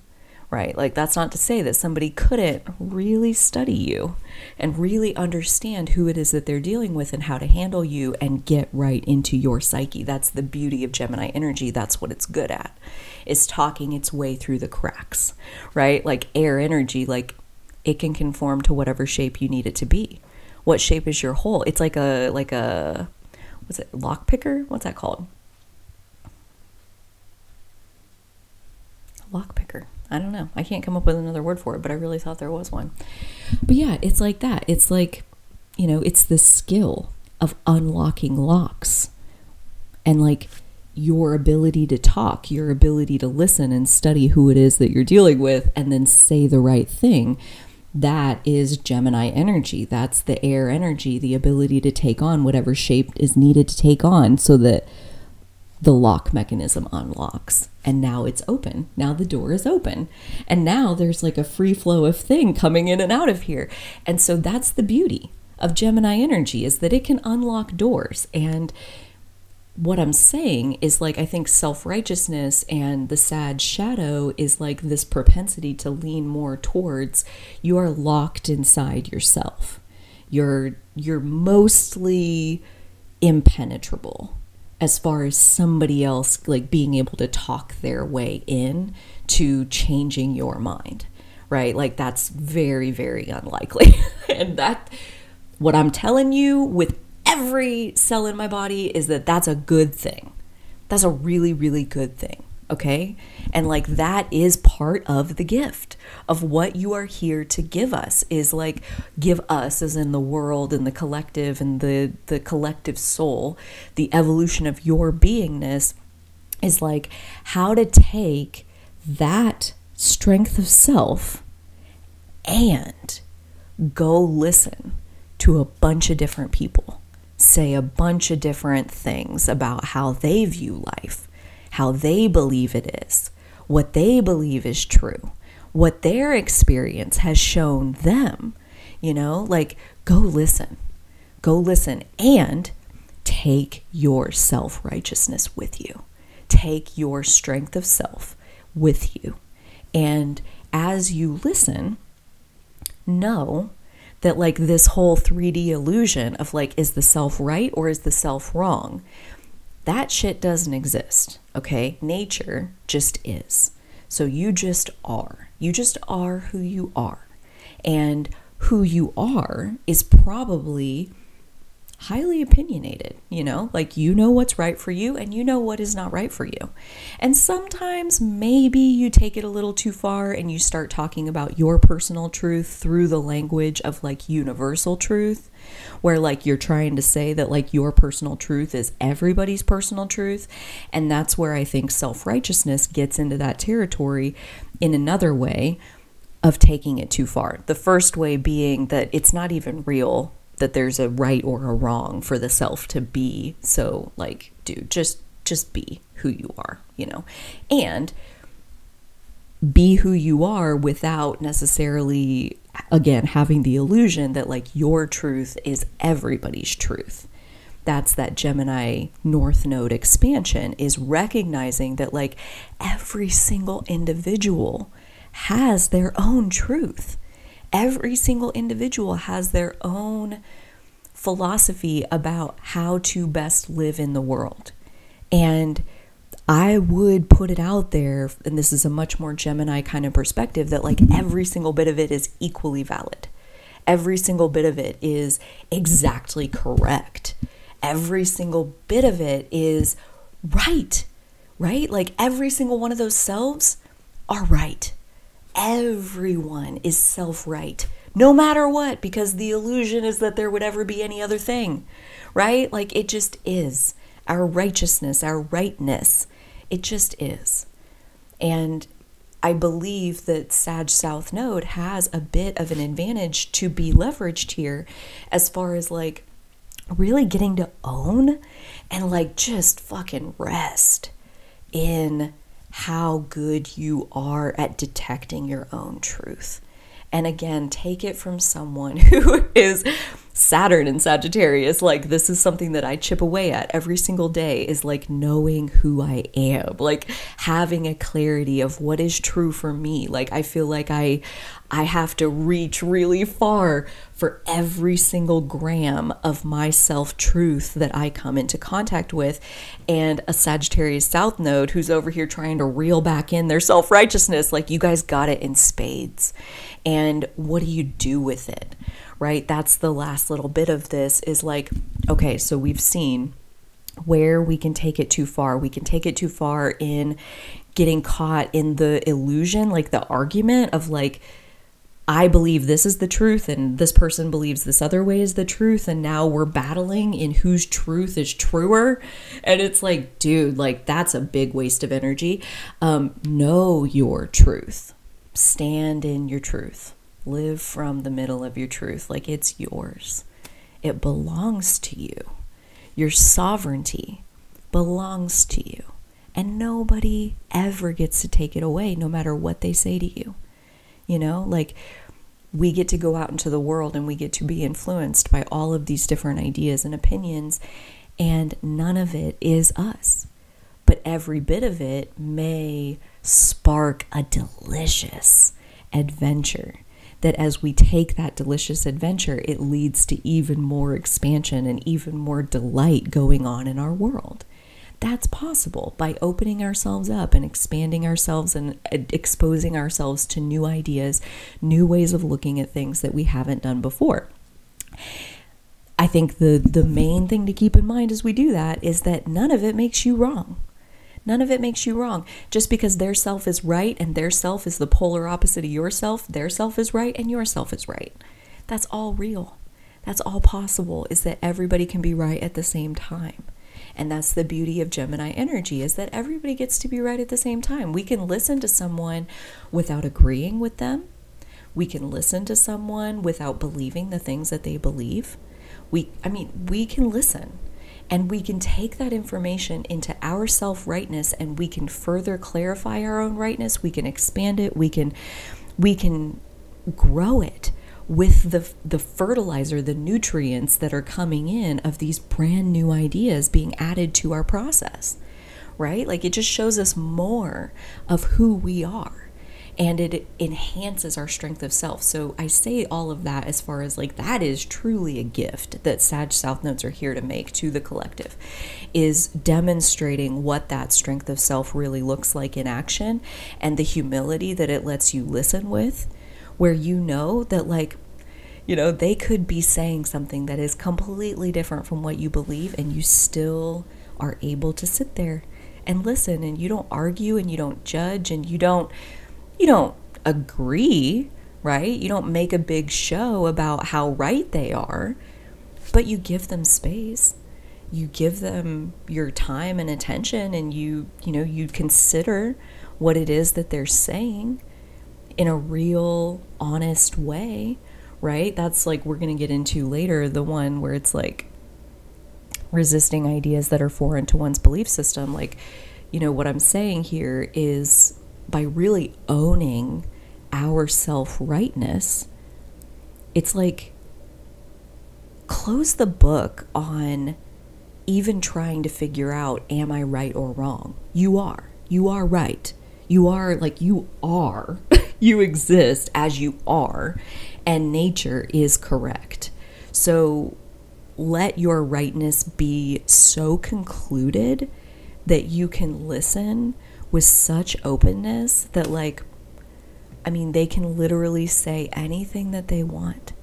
right? Like, that's not to say that somebody couldn't really study you and really understand who it is that they're dealing with and how to handle you and get right into your psyche. That's the beauty of Gemini energy. That's what it's good at, is talking its way through the cracks, right? Like, air energy, like, it can conform to whatever shape you need it to be. What shape is your hole? It's like a what's it, lock picker? What's that called? Lock picker. I don't know. I can't come up with another word for it, but I really thought there was one. But yeah, it's like that. It's like, you know, it's the skill of unlocking locks, and like your ability to talk, your ability to listen and study who it is that you're dealing with, and then say the right thing. That is Gemini energy. That's the air energy, the ability to take on whatever shape is needed to take on so that the lock mechanism unlocks, and now it's open. Now the door is open, and now there's like a free flow of thing coming in and out of here. And so that's the beauty of Gemini energy, is that it can unlock doors. And what I'm saying is like, I think self-righteousness and the Sag Shadow is like this propensity to lean more towards you are locked inside yourself. You're mostly impenetrable as far as somebody else like being able to talk their way in to changing your mind, right? Like that's very, very unlikely. And that, what I'm telling you with every cell in my body is that that's a good thing. That's a really, really good thing. Okay. And like that is part of the gift of what you are here to give us, is like give us as in the world and the collective and the collective soul, the evolution of your beingness is like how to take that strength of self and go listen to a bunch of different people say a bunch of different things about how they view life, how they believe it is, what they believe is true, what their experience has shown them, you know, like go listen and take your self-righteousness with you. Take your strength of self with you. And as you listen, know that like this whole 3D illusion of like, is the self right or is the self wrong? That shit doesn't exist, okay? Nature just is. So you just are. You just are who you are. And who you are is probably highly opinionated, you know? Like you know what's right for you and you know what is not right for you. And sometimes maybe you take it a little too far and you start talking about your personal truth through the language of like universal truth, where like you're trying to say that like your personal truth is everybody's personal truth. And that's where I think self-righteousness gets into that territory in another way of taking it too far. The first way being that it's not even real that there's a right or a wrong for the self to be. So like, dude, just be who you are, you know, and be who you are without necessarily, again, having the illusion that like your truth is everybody's truth. That's that Gemini North Node expansion, is recognizing that like every single individual has their own truth. Every single individual has their own philosophy about how to best live in the world. And I would put it out there, and this is a much more Gemini kind of perspective, that like every single bit of it is equally valid. Every single bit of it is exactly correct. Every single bit of it is right? Like every single one of those selves are right. Everyone is self-right, no matter what, because the illusion is that there would ever be any other thing, right? Like it just is. Our righteousness, our rightness, it just is. And I believe that Sag South Node has a bit of an advantage to be leveraged here as far as like really getting to own and like just fucking rest in how good you are at detecting your own truth. And again, take it from someone who is Saturn and Sagittarius. Like this is something that I chip away at every single day, is like knowing who I am, like having a clarity of what is true for me. Like I feel like I have to reach really far for every single gram of my self-truth that I come into contact with. And a Sagittarius South Node who's over here trying to reel back in their self-righteousness, like you guys got it in spades. And what do you do with it, right? That's the last little bit of this, is like, okay, so we've seen where we can take it too far. We can take it too far in getting caught in the illusion, like the argument of like, I believe this is the truth and this person believes this other way is the truth, and now we're battling in whose truth is truer. And it's like, dude, like that's a big waste of energy. Know your truth. Stand in your truth. Live from the middle of your truth like it's yours. It belongs to you. Your sovereignty belongs to you. And nobody ever gets to take it away, no matter what they say to you. You know, like we get to go out into the world and we get to be influenced by all of these different ideas and opinions. and none of it is us. But every bit of it may spark a delicious adventure, that as we take that delicious adventure, it leads to even more expansion and even more delight going on in our world. That's possible by opening ourselves up and expanding ourselves and exposing ourselves to new ideas, new ways of looking at things that we haven't done before. I think the main thing to keep in mind as we do that is that none of it makes you wrong. None of it makes you wrong. Just because their self is right and their self is the polar opposite of yourself, their self is right and your self is right. That's all real. That's all possible, is that everybody can be right at the same time. And that's the beauty of Gemini energy, is that everybody gets to be right at the same time. We can listen to someone without agreeing with them. We can listen to someone without believing the things that they believe. We can listen, and we can take that information into our self-rightness, and we can further clarify our own rightness. We can expand it. We can grow it with the fertilizer, the nutrients that are coming in of these brand new ideas being added to our process, right? Like, it just shows us more of who we are, and it enhances our strength of self. So I say all of that as far as, like, that is truly a gift that Sag South Nodes are here to make to the collective, is demonstrating what that strength of self really looks like in action, and the humility that it lets you listen with, where you know that, like, you know, they could be saying something that is completely different from what you believe, and you still are able to sit there and listen, and you don't argue, and you don't judge, and you don't agree, right? You don't make a big show about how right they are, but you give them space. You give them your time and attention, and you consider what it is that they're saying in a real, honest way, right? That's, like, we're going to get into later, the one where it's like resisting ideas that are foreign to one's belief system. Like, you know, what I'm saying here is, by really owning our self-rightness, it's like, close the book on even trying to figure out, am I right or wrong? You are right. You are, like, you are. You exist as you are, and nature is correct. So let your rightness be so concluded that you can listen with such openness that, like, I mean, they can literally say anything that they want,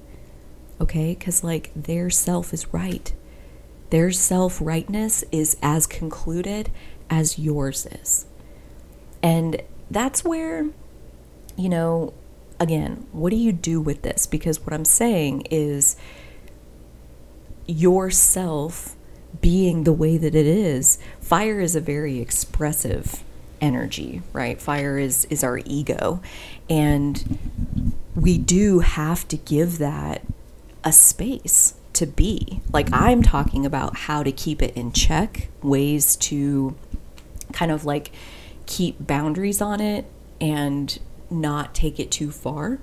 okay? Because, like, their self is right. Their self-rightness is as concluded as yours is. And that's where, you know, again, what do you do with this? Because what I'm saying is, yourself being the way that it is, fire is a very expressive energy, right? Fire is our ego. And we do have to give that a space to be. Like, I'm talking about how to keep it in check, ways to kind of, like, keep boundaries on it and not take it too far.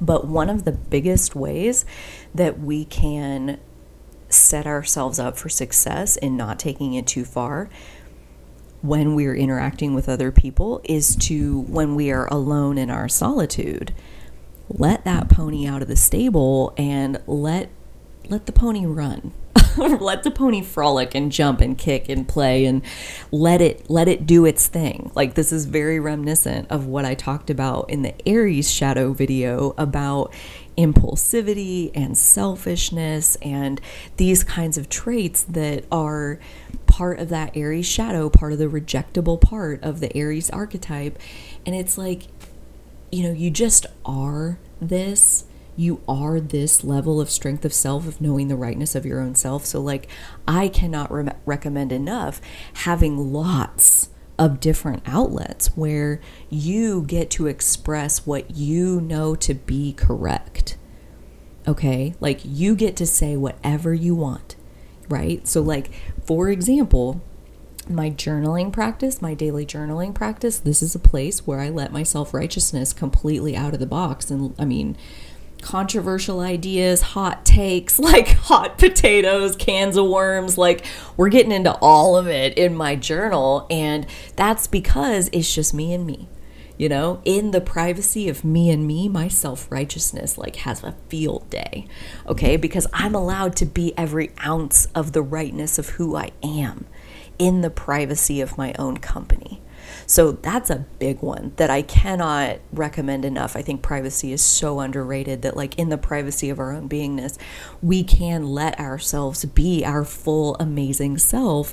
But one of the biggest ways that we can set ourselves up for success in not taking it too far when we're interacting with other people is to, when we are alone in our solitude, let that pony out of the stable and let the pony run. Let the pony frolic and jump and kick and play, and let it do its thing. Like, this is very reminiscent of what I talked about in the Aries shadow video about impulsivity and selfishness and these kinds of traits that are part of that Aries shadow, part of the rejectable part of the Aries archetype. And it's like, you know, you just are this. You are this level of strength of self, of knowing the rightness of your own self. So, like, I cannot recommend enough having lots of different outlets where you get to express what you know to be correct. Okay? Like, you get to say whatever you want, right? So, like, for example, my journaling practice, my daily journaling practice, this is a place where I let my self-righteousness completely out of the box. And I mean, controversial ideas, hot takes, like hot potatoes, cans of worms. Like, we're getting into all of it in my journal. And that's because it's just me and me. You know, in the privacy of me and me, my self-righteousness like has a field day, okay? Because I'm allowed to be every ounce of the rightness of who I am in the privacy of my own company. So that's a big one that I cannot recommend enough. I think privacy is so underrated, that like in the privacy of our own beingness, we can let ourselves be our full amazing self.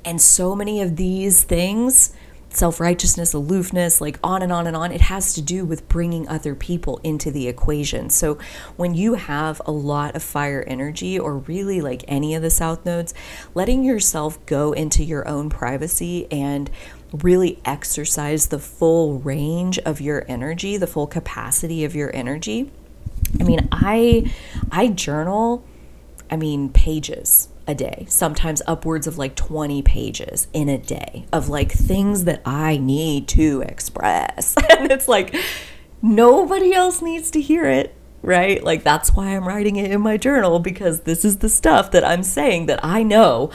And so many of these things, self-righteousness, aloofness, like on and on and on, it has to do with bringing other people into the equation. So when you have a lot of fire energy, or really like any of the South nodes, letting yourself go into your own privacy and really exercise the full range of your energy, the full capacity of your energy. I mean, I journal, pages a day, sometimes upwards of like 20 pages in a day of like things that I need to express. And it's like, nobody else needs to hear it, right? Like, that's why I'm writing it in my journal, because this is the stuff that I'm saying that I know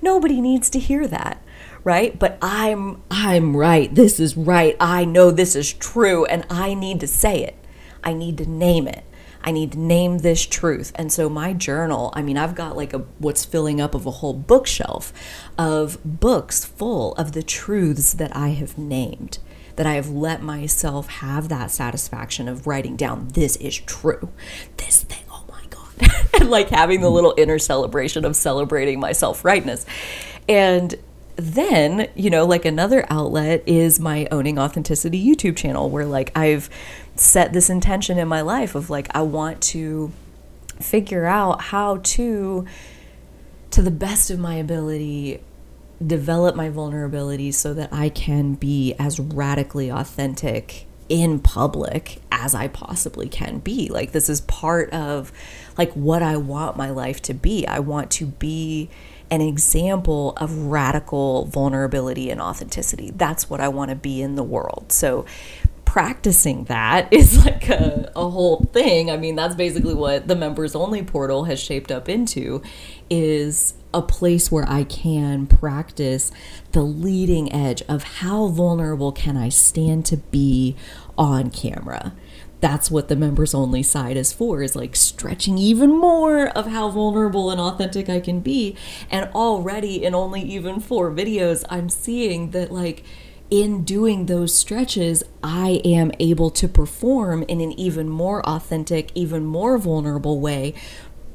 nobody needs to hear that, right? But I'm right. This is right. I know this is true, and I need to say it. I need to name it. I need to name this truth. And so my journal, I've got like what's filling up of a whole bookshelf of books full of the truths that I have named, that I have let myself have that satisfaction of writing down, this is true, this thing, oh my God. And like having the little inner celebration of celebrating my self-rightness. And then, like another outlet is my Owning Authenticity YouTube channel, where like I've set this intention in my life of like, I want to figure out how to the best of my ability, develop my vulnerability so that I can be as radically authentic in public as I possibly can be. Like, this is part of like what I want my life to be. I want to be an example of radical vulnerability and authenticity. That's what I want to be in the world. So practicing that is like a whole thing. That's basically what the members only portal has shaped up into, is a place where I can practice the leading edge of how vulnerable can I stand to be on camera. That's what the members only side is for, is like stretching even more of how vulnerable and authentic I can be. And already in only even 4 videos, I'm seeing that like in doing those stretches, I am able to perform in an even more authentic, even more vulnerable way.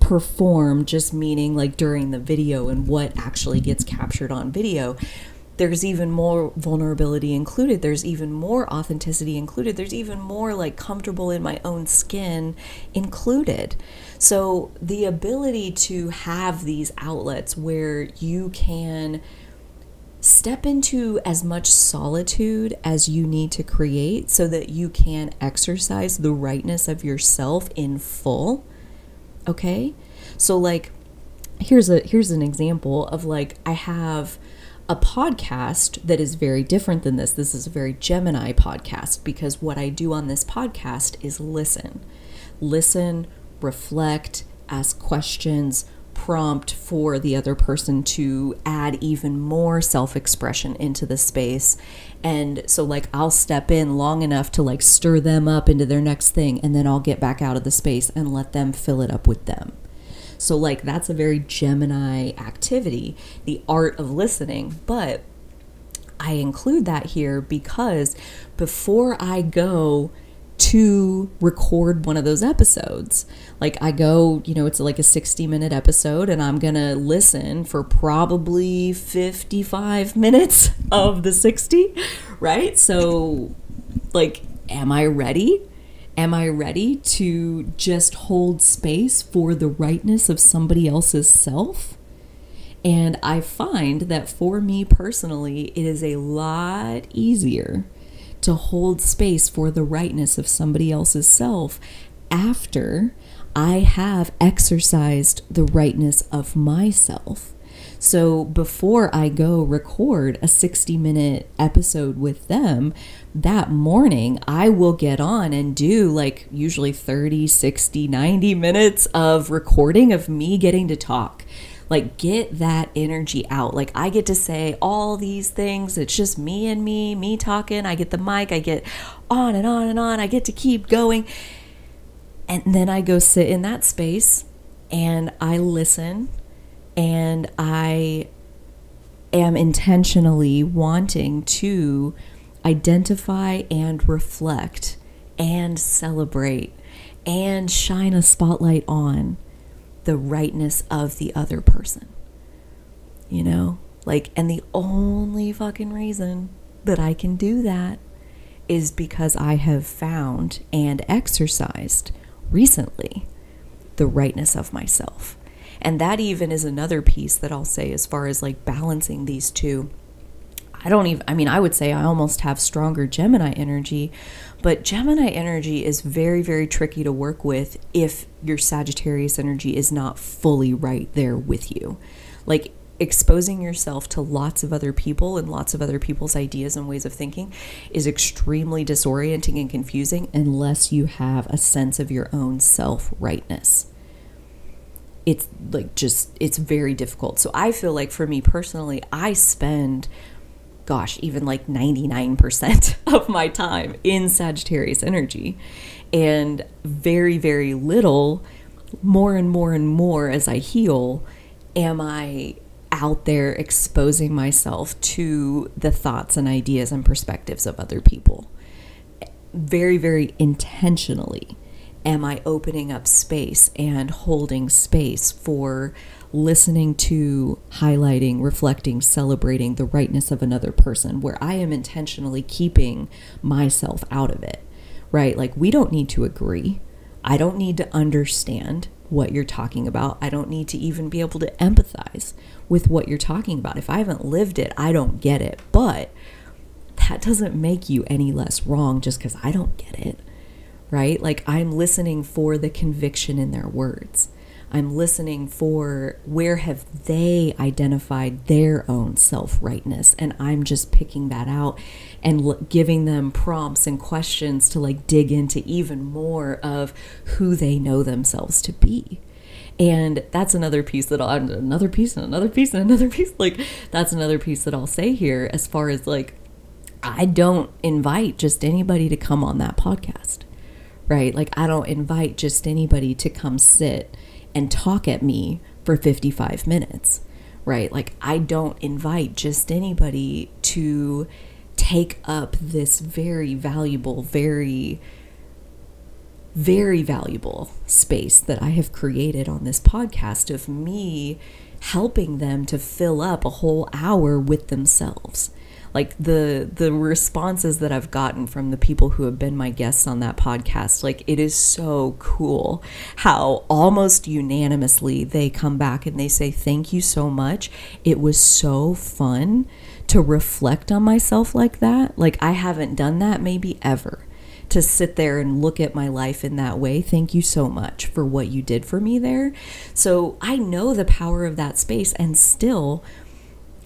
Perform just meaning like during the video and what actually gets captured on video. There's even more vulnerability included. There's even more authenticity included. There's even more like comfortable in my own skin included. So the ability to have these outlets where you can step into as much solitude as you need to create so that you can exercise the rightness of yourself in full. Okay? So like, here's an example of like, I have a podcast that is very different than this. This is a very Gemini podcast, because what I do on this podcast is listen, reflect, ask questions, prompt for the other person to add even more self-expression into the space. And so like I'll step in long enough to like stir them up into their next thing, and then I'll get back out of the space and let them fill it up with them. So like that's a very Gemini activity, the art of listening. But I include that here because before I go to record one of those episodes, like I go, it's like a 60-minute episode, and I'm gonna listen for probably 55 minutes of the 60, right? So like, am I ready? Am I ready to just hold space for the rightness of somebody else's self? And I find that for me personally, it is a lot easier to hold space for the rightness of somebody else's self after I have exercised the rightness of myself. So before I go record a 60-minute episode with them, that morning I will get on and do like usually 30, 60, 90 minutes of recording of me getting to talk. Like, get that energy out. Like, I get to say all these things. It's just me and me talking. I get the mic. I get on and on and on. I get to keep going. And then I go sit in that space and I listen, and I am intentionally wanting to identify and reflect and celebrate and shine a spotlight on the rightness of the other person, you know, like, and the only fucking reason that I can do that is because I have found and exercised recently the rightness of myself. And that even is another piece that I'll say as far as like balancing these two. I would say I almost have stronger Gemini energy, but Gemini energy is very, very tricky to work with if your Sagittarius energy is not fully right there with you. Like, exposing yourself to lots of other people and lots of other people's ideas and ways of thinking is extremely disorienting and confusing unless you have a sense of your own self-rightness. It's like it's very difficult. So I feel like for me personally, I spend even like 99% of my time in Sagittarius energy, and very, very little, more and more and more as I heal, am I out there exposing myself to the thoughts and ideas and perspectives of other people. Very, very intentionally am I opening up space and holding space for listening to, highlighting, reflecting, celebrating the rightness of another person, where I am intentionally keeping myself out of it, right? Like, we don't need to agree. I don't need to understand what you're talking about. I don't need to even be able to empathize with what you're talking about. If I haven't lived it, I don't get it. But that doesn't make you any less wrong just because I don't get it, right? Like, I'm listening for the conviction in their words. I'm listening for where have they identified their own self-rightness, and I'm just picking that out and giving them prompts and questions to like dig into even more of who they know themselves to be. And that's another piece that another piece like that's another piece that I'll say here, as far as like, I don't invite just anybody to come on that podcast, right? Like, I don't invite just anybody to come sit and talk at me for 55 minutes, right? Like, I don't invite just anybody to take up this very valuable, very, very valuable space that I have created on this podcast of me helping them to fill up a whole hour with themselves. Like, the responses that I've gotten from the people who have been my guests on that podcast, like, it is so cool how almost unanimously they come back and they say, thank you so much. It was so fun to reflect on myself like that. Like, I haven't done that maybe ever, to sit there and look at my life in that way. Thank you so much for what you did for me there. So I know the power of that space, and still,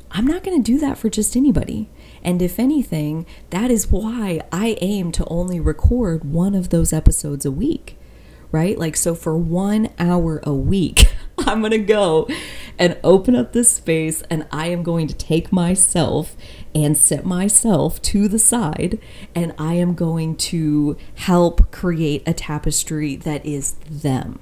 I'm not going to do that for just anybody. And if anything, that is why I aim to only record one of those episodes a week, right? Like, so for 1 hour a week, I'm going to go and open up this space, and I am going to take myself and set myself to the side, and I am going to help create a tapestry that is them.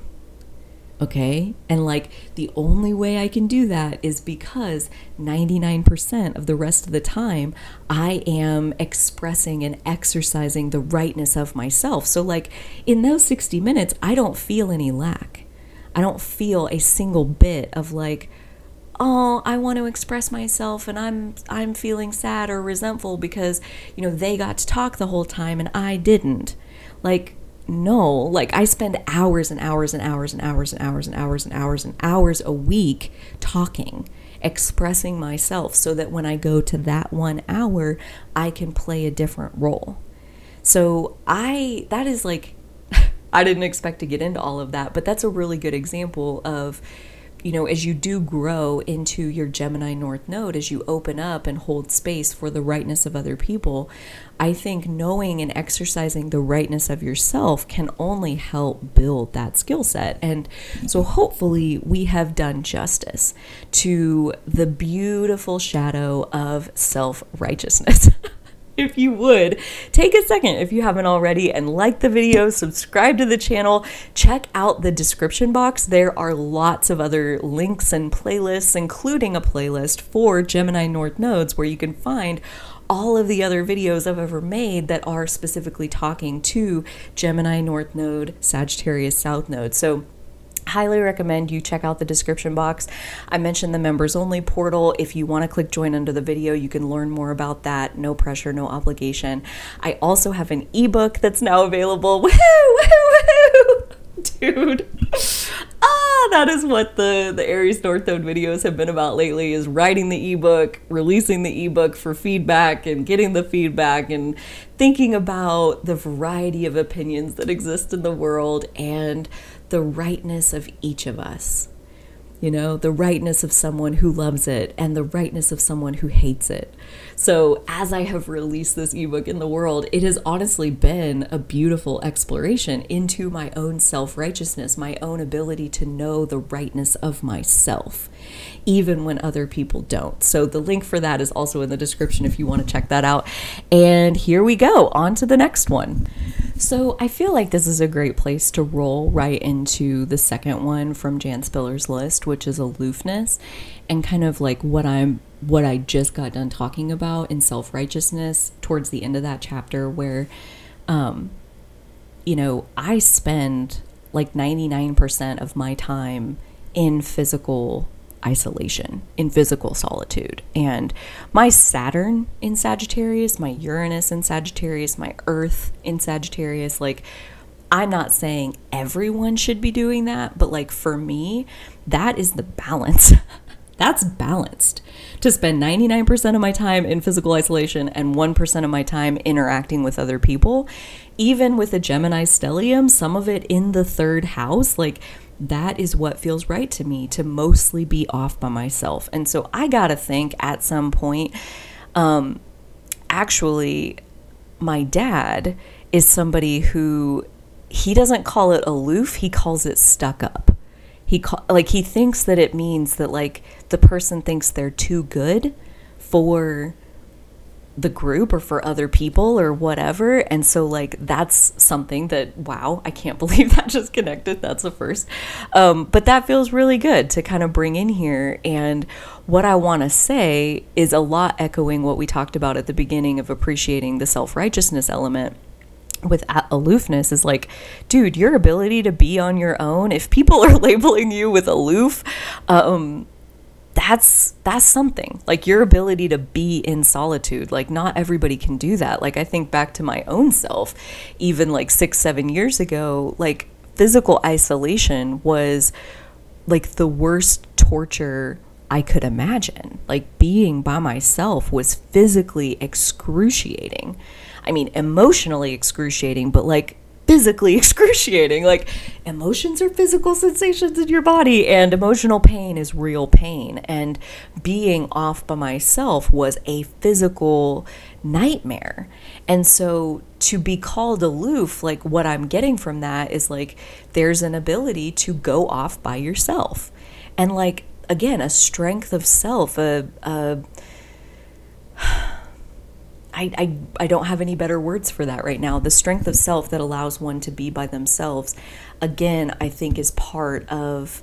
Okay? And like, the only way I can do that is because 99% of the rest of the time I am expressing and exercising the rightness of myself. So like, in those 60 minutes, I don't feel any lack. I don't feel a single bit of like, oh, I want to express myself and I'm feeling sad or resentful because, you know, they got to talk the whole time and I didn't. Like, no, like, I spend hours and hours and hours and hours and hours and hours and hours and hours a week talking, expressing myself, so that when I go to that 1 hour, I can play a different role. So that is like, I didn't expect to get into all of that, but that's a really good example of you know, as you do grow into your Gemini North Node, as you open up and hold space for the rightness of other people, I think knowing and exercising the rightness of yourself can only help build that skill set. And so hopefully we have done justice to the beautiful shadow of self-righteousness. If you would, take a second if you haven't already and like the video, subscribe to the channel, check out the description box. There are lots of other links and playlists, including a playlist for Gemini North Nodes where you can find all of the other videos I've ever made that are specifically talking to Gemini North Node, Sagittarius South Node. So highly recommend you check out the description box. I mentioned the members only portal. If you want to click join under the video, you can learn more about that. No pressure, no obligation. I also have an ebook that's now available. Woohoo, woohoo, woohoo, dude. That is what the Aries North Node videos have been about lately, is writing the ebook, releasing the ebook for feedback and getting the feedback and thinking about the variety of opinions that exist in the world and the rightness of each of us. You know, the rightness of someone who loves it and the rightness of someone who hates it. So as I have released this ebook in the world, it has honestly been a beautiful exploration into my own self-righteousness, my own ability to know the rightness of myself, even when other people don't. So the link for that is also in the description if you want to check that out. And here we go, on to the next one. So I feel like this is a great place to roll right into the second one from Jan Spiller's list, which is aloofness, and kind of like what I just got done talking about in self-righteousness towards the end of that chapter, where you know, I spend like 99% of my time in physical isolation, in physical solitude. And my Saturn in Sagittarius, my Uranus in Sagittarius, my Earth in Sagittarius, like, I'm not saying everyone should be doing that, but like for me, that is the balance. That's balanced, to spend 99% of my time in physical isolation and 1% of my time interacting with other people. Even with a Gemini stellium, some of it in the third house, like, that is what feels right to me, to mostly be off by myself. And so I gotta think at some point, actually, my dad is somebody who, he doesn't call it aloof, he calls it stuck up. He thinks that it means that like the person thinks they're too good for the group or for other people or whatever. And so like that's something that, wow, I can't believe that just connected. That's the first. But that feels really good to kind of bring in here. And what I want to say is a lot echoing what we talked about at the beginning of appreciating the self-righteousness element with aloofness, is like, dude, your ability to be on your own, if people are labeling you with aloof, that's something. Like, your ability to be in solitude, like, not everybody can do that. Like, I think back to my own self, even like 6-7 years ago, like, physical isolation was like the worst torture I could imagine. Like, being by myself was physically excruciating. I mean, emotionally excruciating, but like physically excruciating. Like, emotions are physical sensations in your body, and emotional pain is real pain. And being off by myself was a physical nightmare. And so to be called aloof, like, what I'm getting from that is like, there's an ability to go off by yourself. And like, again, a strength of self, I don't have any better words for that right now. The strength of self that allows one to be by themselves, again, I think is part of,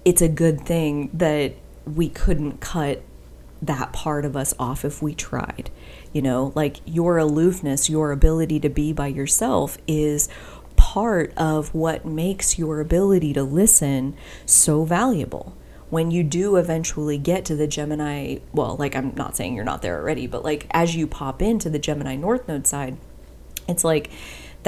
it's a good thing that we couldn't cut that part of us off if we tried. You know, like, your aloofness, your ability to be by yourself is part of what makes your ability to listen so valuable. When you do eventually get to the Gemini, well, like, I'm not saying you're not there already, but like, as you pop into the Gemini North Node side, it's like,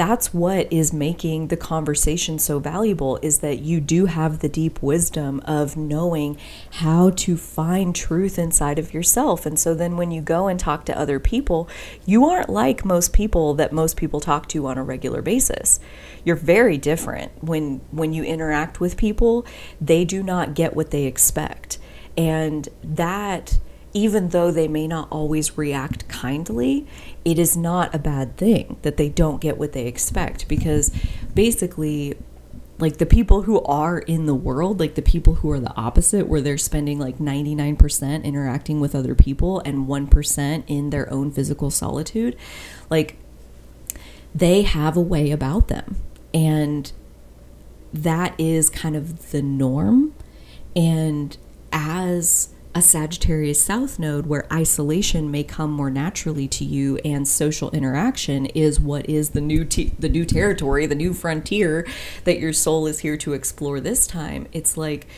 that's what is making the conversation so valuable, is that you do have the deep wisdom of knowing how to find truth inside of yourself. And so then when you go and talk to other people, you aren't like most people that most people talk to on a regular basis. You're very different. When you interact with people, they do not get what they expect. And that, even though they may not always react kindly, it is not a bad thing that they don't get what they expect. Because basically, like, the people who are in the world, like the people who are the opposite, where they're spending like 99% interacting with other people and 1% in their own physical solitude, like, they have a way about them. And that is kind of the norm. And as a Sagittarius South Node, where isolation may come more naturally to you and social interaction is what is the new territory, the new frontier that your soul is here to explore this time, it's like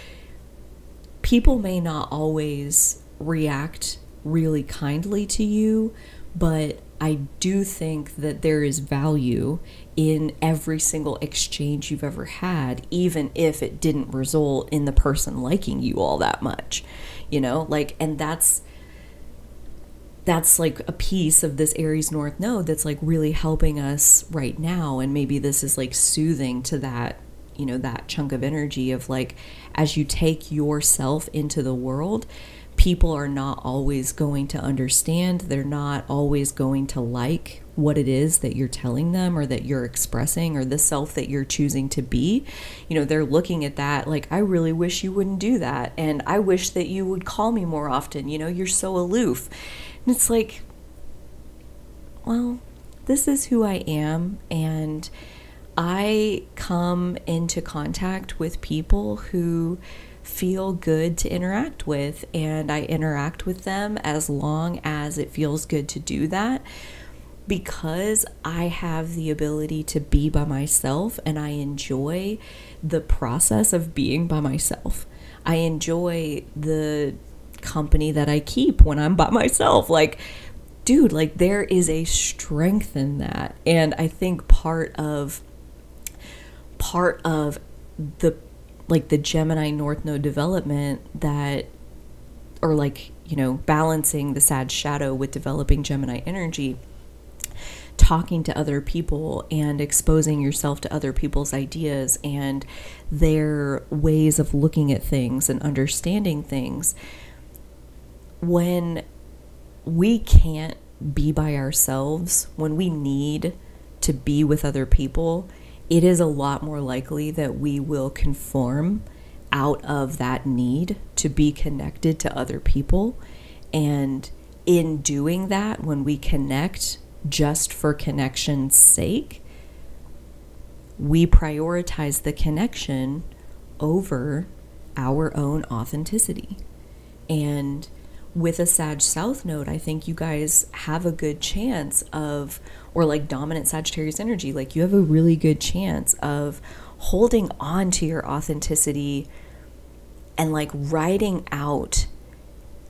people may not always react really kindly to you, but I do think that there is value in every single exchange you've ever had, even if it didn't result in the person liking you all that much. You know, like, and that's like a piece of this Aries North Node that's like really helping us right now. And maybe this is like soothing to that, you know, that chunk of energy of like, as you take yourself into the world, people are not always going to understand. They're not always going to like what it is that you're telling them or that you're expressing or the self that you're choosing to be. You know, they're looking at that like, I really wish you wouldn't do that. And I wish that you would call me more often. You know, you're so aloof. And it's like, well, this is who I am. And I come into contact with people who feel good to interact with, and I interact with them as long as it feels good to do that, because I have the ability to be by myself and I enjoy the process of being by myself. I enjoy the company that I keep when I'm by myself. Like, dude, like, there is a strength in that. And I think part of the, like, the Gemini North Node development that, or like, you know, balancing the Sag Shadow with developing Gemini energy, talking to other people and exposing yourself to other people's ideas and their ways of looking at things and understanding things. When we can't be by ourselves, when we need to be with other people, it is a lot more likely that we will conform out of that need to be connected to other people. And in doing that, when we connect just for connection's sake, we prioritize the connection over our own authenticity. And with a Sag South Node, I think you guys have a good chance of, or like dominant Sagittarius energy, like you have a really good chance of holding on to your authenticity and like writing out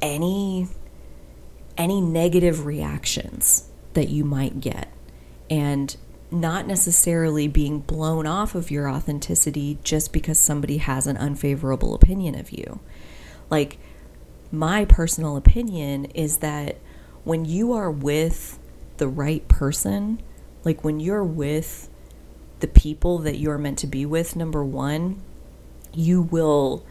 any negative reactions that you might get, and not necessarily being blown off of your authenticity just because somebody has an unfavorable opinion of you. Like, my personal opinion is that when you are with the right person, like when you're with the people that you're meant to be with, number one, you will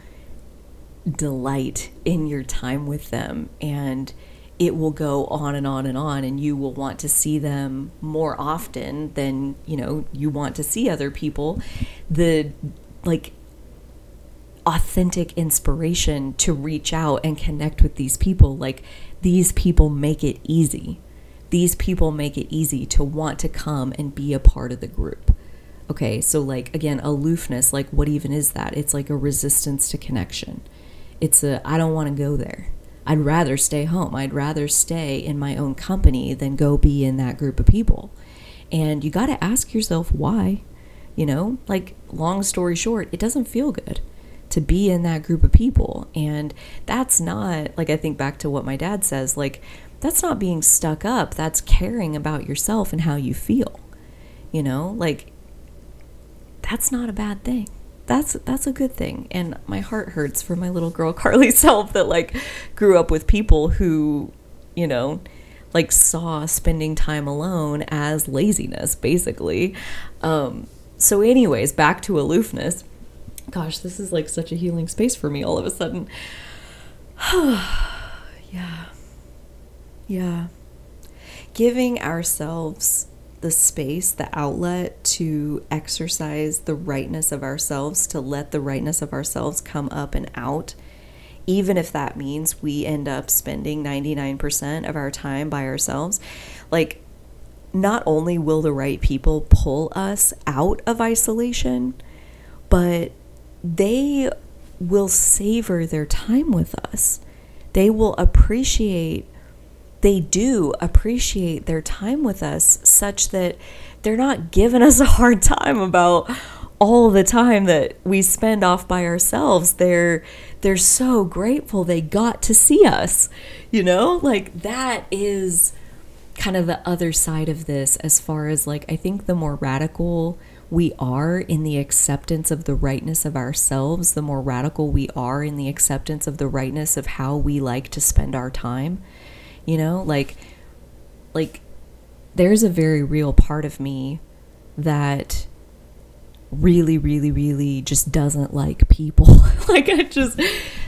delight in your time with them, and it will go on and on and on, and you will want to see them more often than, you know, you want to see other people. The like authentic inspiration to reach out and connect with these people, like these people make it easy. These people make it easy to want to come and be a part of the group. Okay, so like, again, aloofness, like what even is that? It's like a resistance to connection. It's a, I don't want to go there. I'd rather stay home. I'd rather stay in my own company than go be in that group of people. And you got to ask yourself why. You know, like, long story short, it doesn't feel good to be in that group of people. And that's not, like, I think back to what my dad says, like, that's not being stuck up. That's caring about yourself and how you feel. you know, like that's not a bad thing. That's a good thing. And my heart hurts for my little girl Carly self that like grew up with people who, you know, like saw spending time alone as laziness, basically. So anyways, back to aloofness. Gosh, this is like such a healing space for me all of a sudden. Yeah. Giving ourselves the space, the outlet to exercise the rightness of ourselves, to let the rightness of ourselves come up and out, even if that means we end up spending 99% of our time by ourselves. Like, not only will the right people pull us out of isolation, but they will savor their time with us. They do appreciate their time with us, such that they're not giving us a hard time about all the time that we spend off by ourselves. They're so grateful they got to see us, you know? Like, that is kind of the other side of this, as far as like, I think the more radical we are in the acceptance of the rightness of ourselves, the more radical we are in the acceptance of the rightness of how we like to spend our time. You know, like there's a very real part of me that really, really, really just doesn't like people. Like,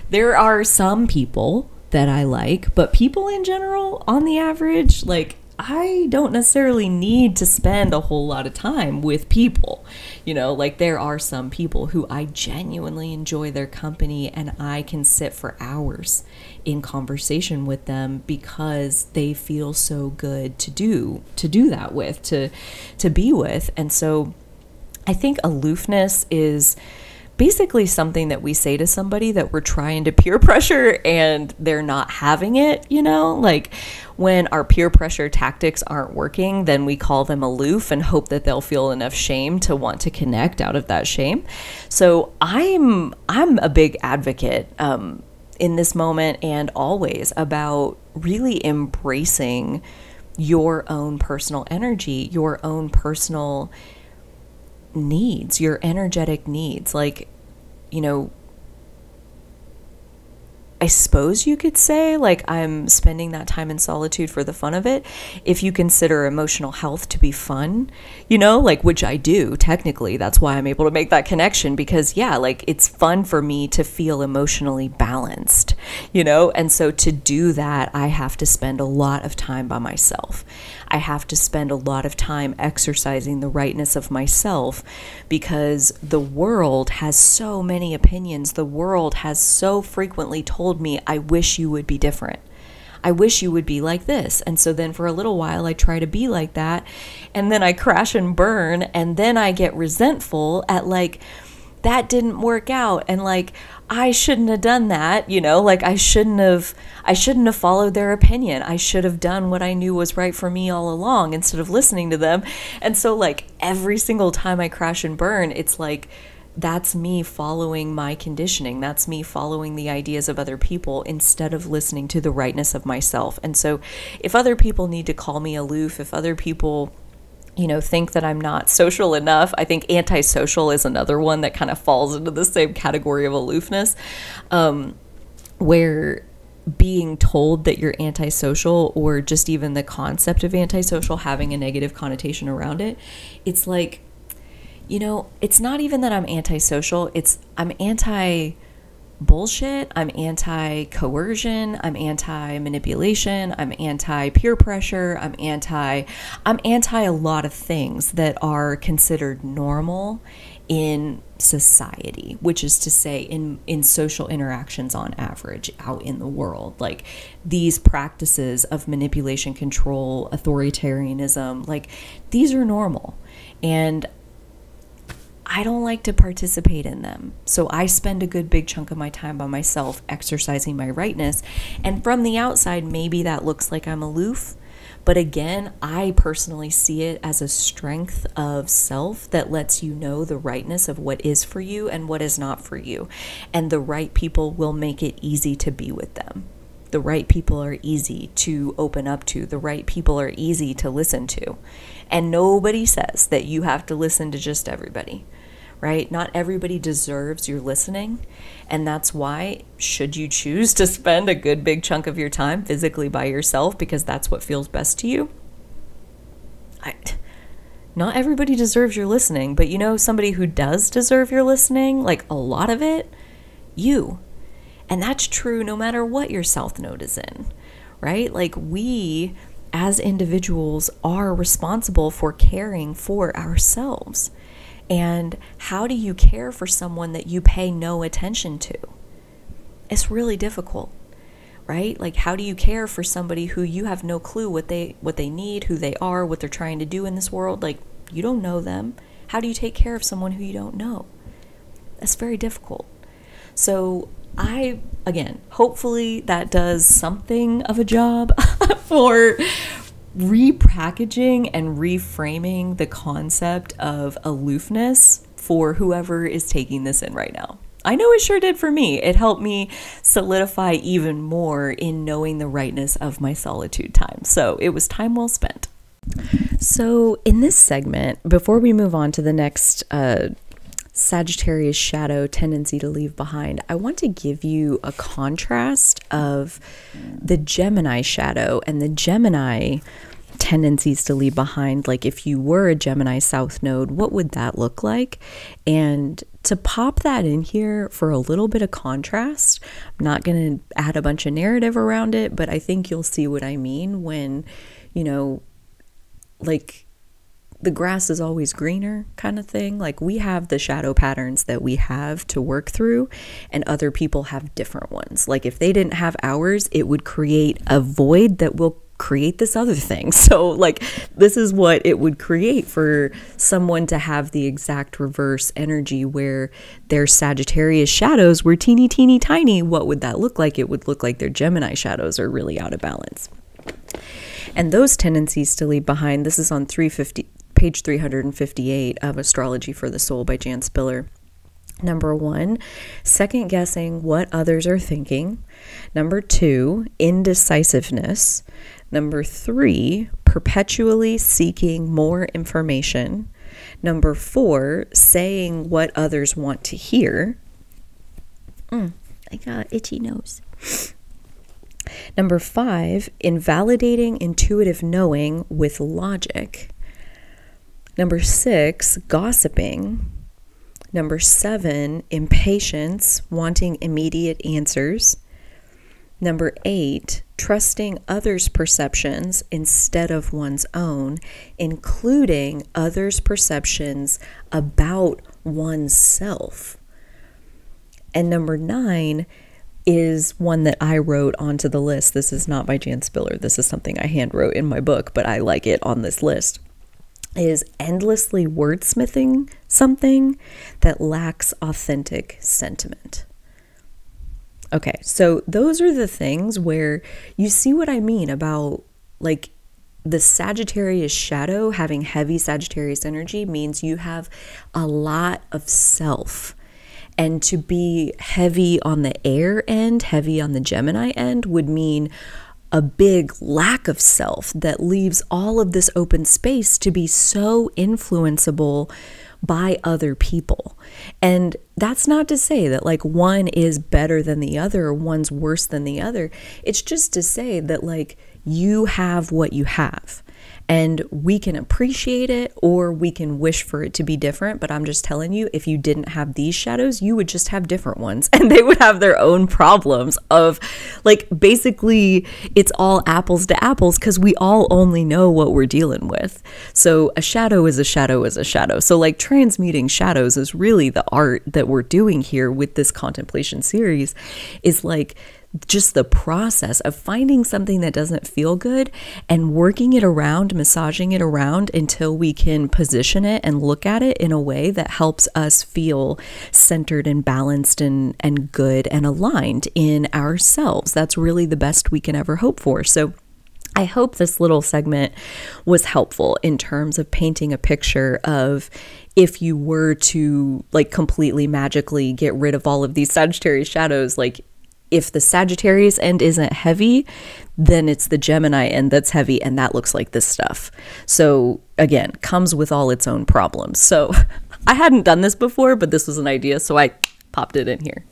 there are some people that I like, but people in general, on the average, like, I don't necessarily need to spend a whole lot of time with people. You know, like, there are some people who I genuinely enjoy their company, and I can sit for hours in conversation with them because they feel so good to do that with, to be with. And so I think aloofness is basically something that we say to somebody that we're trying to peer pressure and they're not having it, you know? Like, when our peer pressure tactics aren't working, then we call them aloof and hope that they'll feel enough shame to want to connect out of that shame. So I'm a big advocate in this moment and always about really embracing your own personal energy, your own personal needs, your energetic needs. Like, you know, I suppose you could say, like, I'm spending that time in solitude for the fun of it. If you consider emotional health to be fun, you know, like, which I do, technically, that's why I'm able to make that connection, because yeah, like, it's fun for me to feel emotionally balanced, you know? And so to do that, I have to spend a lot of time by myself. I have to spend a lot of time exercising the rightness of myself, because the world has so many opinions. The world has so frequently told me, I wish you would be different. I wish you would be like this. And so then for a little while, I try to be like that. And then I crash and burn. And then I get resentful at, like, that didn't work out. And, like, I shouldn't have done that, you know, like, I shouldn't have followed their opinion. I should have done what I knew was right for me all along instead of listening to them. And so, like, every single time I crash and burn, it's like, that's me following my conditioning. That's me following the ideas of other people instead of listening to the rightness of myself. And so if other people need to call me aloof, if other people, you know, think that I'm not social enough, I think antisocial is another one that kind of falls into the same category of aloofness, where being told that you're antisocial, or just even the concept of antisocial having a negative connotation around it, it's like, you know, it's not even that I'm antisocial, it's I'm anti-bullshit, I'm anti-coercion, I'm anti-manipulation, I'm anti-peer pressure, I'm anti a lot of things that are considered normal in society, which is to say in social interactions on average out in the world. Like, these practices of manipulation, control, authoritarianism, like, these are normal. And I don't like to participate in them. So I spend a good big chunk of my time by myself exercising my rightness. And from the outside, maybe that looks like I'm aloof. But again, I personally see it as a strength of self that lets you know the rightness of what is for you and what is not for you. And the right people will make it easy to be with them. The right people are easy to open up to. The right people are easy to listen to. And nobody says that you have to listen to just everybody, right? Not everybody deserves your listening. And that's why, should you choose to spend a good big chunk of your time physically by yourself because that's what feels best to you, not everybody deserves your listening. But you know somebody who does deserve your listening, like a lot of it? You. And that's true no matter what your South Node is in, right? Like, we as individuals are responsible for caring for ourselves. And how do you care for someone that you pay no attention to? It's really difficult, right? Like, how do you care for somebody who you have no clue what they need, who they are, what they're trying to do in this world? Like, you don't know them. How do you take care of someone who you don't know? That's very difficult. So again, hopefully that does something of a job for repackaging and reframing the concept of aloofness for whoever is taking this in right now. I know it sure did for me. It helped me solidify even more in knowing the rightness of my solitude time. So it was time well spent. So in this segment, before we move on to the next Sagittarius shadow, tendency to leave behind, I want to give you a contrast of the Gemini shadow and the Gemini tendencies to leave behind. Like, if you were a Gemini South Node, what would that look like? And to pop that in here for a little bit of contrast, I'm not going to add a bunch of narrative around it, but I think you'll see what I mean when, you know, like, the grass is always greener kind of thing. Like, we have the shadow patterns that we have to work through, and other people have different ones. Like, if they didn't have ours, it would create a void that will create this other thing. So, like, this is what it would create for someone to have the exact reverse energy where their Sagittarius shadows were teeny, teeny, tiny. What would that look like? It would look like their Gemini shadows are really out of balance. And those tendencies to leave behind, this is on page 358 of Astrology for the Soul by Jan Spiller. Number 1, second guessing what others are thinking. Number 2, indecisiveness. Number 3, perpetually seeking more information. Number 4, saying what others want to hear. I got itchy nose. Number 5, invalidating intuitive knowing with logic. Number 6, gossiping. Number 7, impatience, wanting immediate answers. Number 8, trusting others' perceptions instead of one's own, including others' perceptions about oneself. And number 9 is one that I wrote onto the list. This is not by Jan Spiller. This is something I hand wrote in my book, but I like it on this list. Is endlessly wordsmithing something that lacks authentic sentiment. Okay, so those are the things where you see what I mean about, like, the Sagittarius shadow having heavy Sagittarius energy means you have a lot of self. And to be heavy on the air end, heavy on the Gemini end, would mean a big lack of self that leaves all of this open space to be so influenceable by other people. And that's not to say that, like, one is better than the other or one's worse than the other. It's just to say that, like, you have what you have. And we can appreciate it or we can wish for it to be different. But I'm just telling you, if you didn't have these shadows, you would just have different ones. And they would have their own problems of, like, basically it's all apples to apples because we all only know what we're dealing with. So a shadow is a shadow is a shadow. So, like, transmuting shadows is really the art that we're doing here with this contemplation series, is like just the process of finding something that doesn't feel good and working it around, massaging it around until we can position it and look at it in a way that helps us feel centered and balanced and good and aligned in ourselves. That's really the best we can ever hope for. So I hope this little segment was helpful in terms of painting a picture of, if you were to, like, completely magically get rid of all of these Sagittarius shadows, like, if the Sagittarius end isn't heavy, then it's the Gemini end that's heavy, and that looks like this stuff. So again, comes with all its own problems. So I hadn't done this before, but this was an idea, so I popped it in here.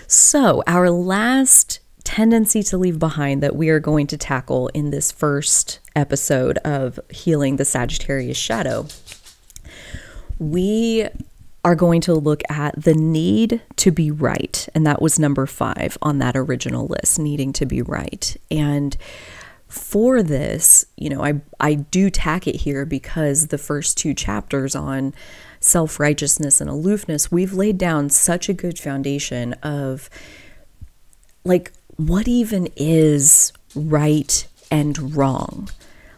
So our last tendency to leave behind that we are going to tackle in this first episode of Healing the Sagittarius Shadow, we are going to look at the need to be right. And that was number 5 on that original list, needing to be right. And for this, you know, I do tack it here because the first 2 chapters on self-righteousness and aloofness, we've laid down such a good foundation of like, what even is right and wrong?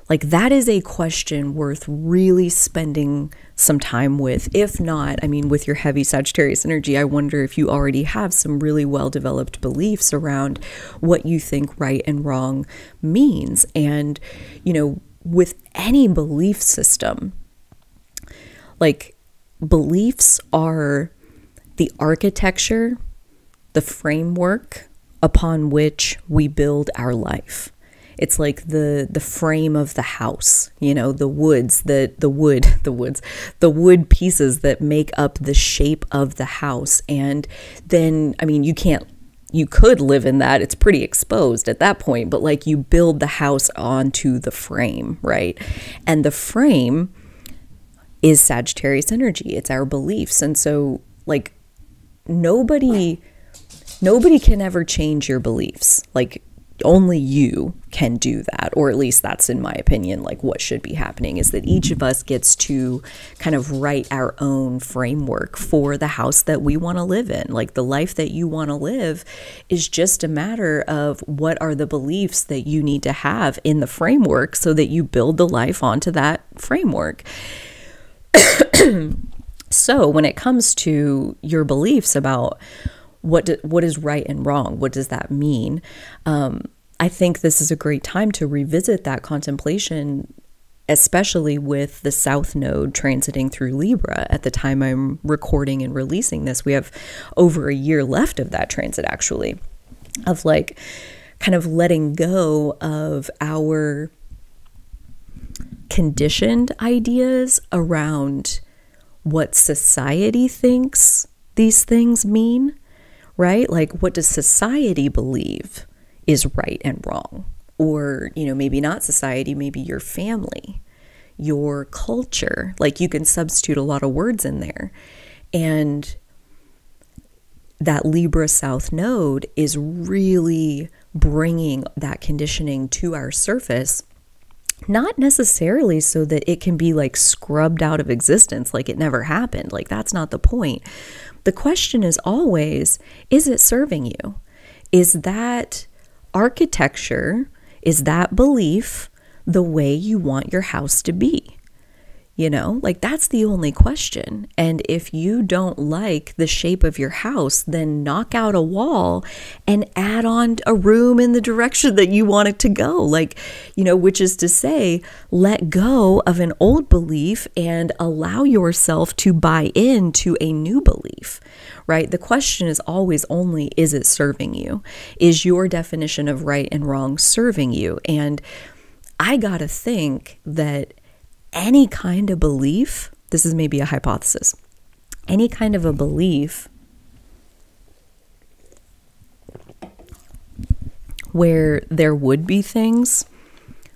Like, that is a question worth really spending some time with. If not, I mean, with your heavy Sagittarius energy, I wonder if you already have some really well-developed beliefs around what you think right and wrong means. And, you know, with any belief system, like, beliefs are the architecture, the framework upon which we build our life. It's like the frame of the house, you know, the wood pieces that make up the shape of the house. And then, I mean, you could live in that. It's pretty exposed at that point, but like, you build the house onto the frame, right? And the frame is Sagittarius energy. It's our beliefs. And so, like, nobody can ever change your beliefs. Like, only you can do that, or at least that's, in my opinion, like what should be happening, is that each of us gets to kind of write our own framework for the house that we want to live in. Like, the life that you want to live is just a matter of what are the beliefs that you need to have in the framework so that you build the life onto that framework. So when it comes to your beliefs about what is right and wrong, what does that mean? I think this is a great time to revisit that contemplation, especially with the South Node transiting through Libra. At the time I'm recording and releasing this, we have over a year left of that transit, actually, of like kind of letting go of our conditioned ideas around what society thinks these things mean, right? Like, what does society believe is right and wrong? Or, you know, maybe not society, maybe your family, your culture. Like, you can substitute a lot of words in there. And that Libra South Node is really bringing that conditioning to our surface, not necessarily so that it can be like scrubbed out of existence, like it never happened. Like, that's not the point. The question is always, is it serving you? Is that architecture, is that belief the way you want your house to be? You know, like, that's the only question. And if you don't like the shape of your house, then knock out a wall and add on a room in the direction that you want it to go. Like, you know, which is to say, let go of an old belief and allow yourself to buy into a new belief, right? The question is always only, is it serving you? Is your definition of right and wrong serving you? And I gotta think that any kind of belief, this is maybe a hypothesis, any kind of a belief where there would be things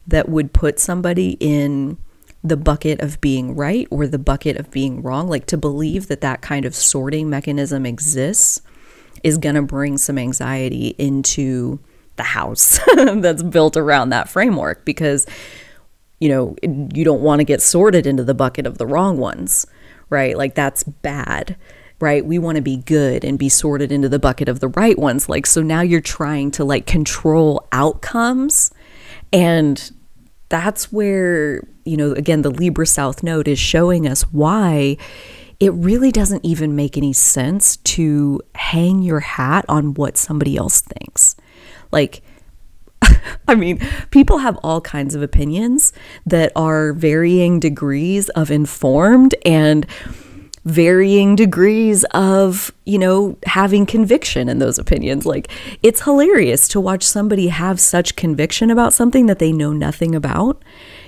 that would put somebody in the bucket of being right or the bucket of being wrong, like to believe that that kind of sorting mechanism exists is going to bring some anxiety into the house that's built around that framework, because you know, you don't want to get sorted into the bucket of the wrong ones, right? Like, that's bad, right? We want to be good and be sorted into the bucket of the right ones. Like, so now you're trying to like control outcomes. And that's where, you know, again, the Libra South Node is showing us why it really doesn't even make any sense to hang your hat on what somebody else thinks. Like, I mean, people have all kinds of opinions that are varying degrees of informed, and varying degrees of, you know, having conviction in those opinions. Like, it's hilarious to watch somebody have such conviction about something that they know nothing about,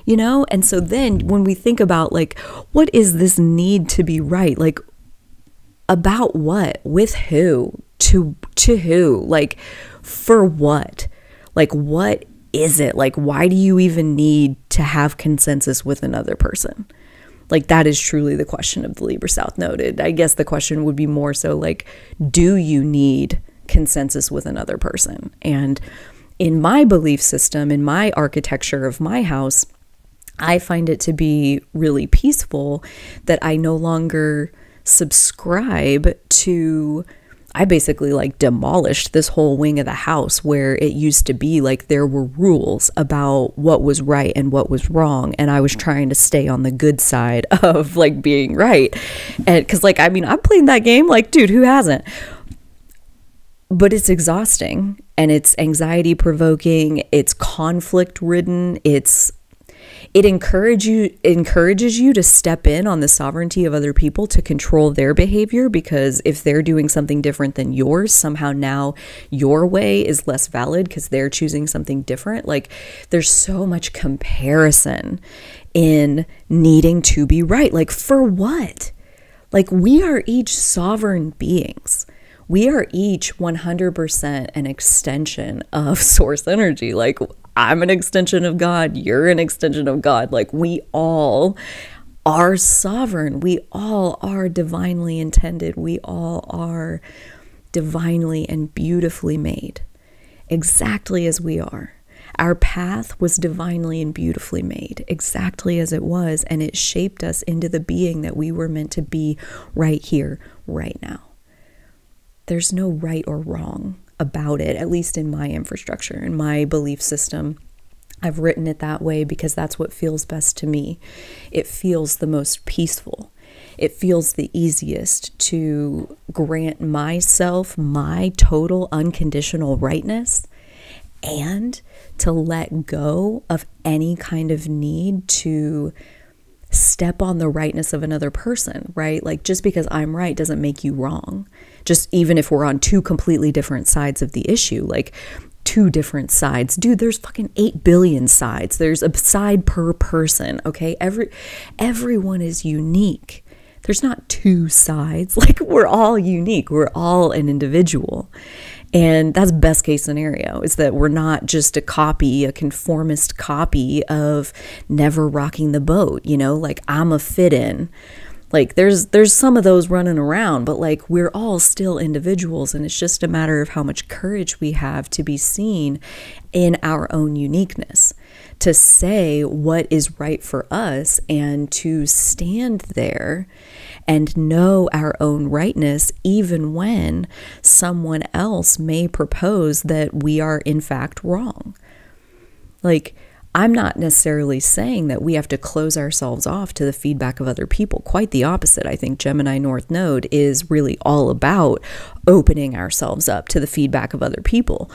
you know? And so then when we think about, like, what is this need to be right? Like, about what? With who? To who? Like, for what? Like, what is it? Like, why do you even need to have consensus with another person? Like, that is truly the question of the Libra South Node. I guess the question would be more so like, do you need consensus with another person? And in my belief system, in my architecture of my house, I find it to be really peaceful that I no longer subscribe to, I basically like demolished this whole wing of the house where it used to be like there were rules about what was right and what was wrong, and I was trying to stay on the good side of like being right. And because, like, I mean, I'm playing that game, like, dude, who hasn't? But it's exhausting, and it's anxiety provoking, it's conflict ridden, it encourages you to step in on the sovereignty of other people to control their behavior, because if they're doing something different than yours, somehow now your way is less valid because they're choosing something different. Like, there's so much comparison in needing to be right. Like, for what? Like, we are each sovereign beings. We are each 100% an extension of source energy. Like, I'm an extension of God. You're an extension of God. Like, we all are sovereign. We all are divinely intended. We all are divinely and beautifully made, exactly as we are. Our path was divinely and beautifully made, exactly as it was, and it shaped us into the being that we were meant to be right here, right now. There's no right or wrong about it, at least in my infrastructure, in my belief system. I've written it that way because that's what feels best to me. It feels the most peaceful. It feels the easiest to grant myself my total unconditional rightness, and to let go of any kind of need to step on the rightness of another person, right? Like, just because I'm right doesn't make you wrong. Just even if we're on two completely different sides of the issue, like two different sides. Dude, there's fucking 8 billion sides. There's a side per person, okay? Everyone is unique. There's not two sides. Like, we're all unique. We're all an individual. And that's best case scenario, is that we're not just a copy, a conformist copy of Never Rocking the Boat, you know, like, I'm a fit in. Like, there's some of those running around, but like, we're all still individuals, and it's just a matter of how much courage we have to be seen in our own uniqueness, to say what is right for us, and to stand there and know our own rightness, even when someone else may propose that we are in fact wrong. Like, I'm not necessarily saying that we have to close ourselves off to the feedback of other people. Quite the opposite. I think Gemini North Node is really all about opening ourselves up to the feedback of other people.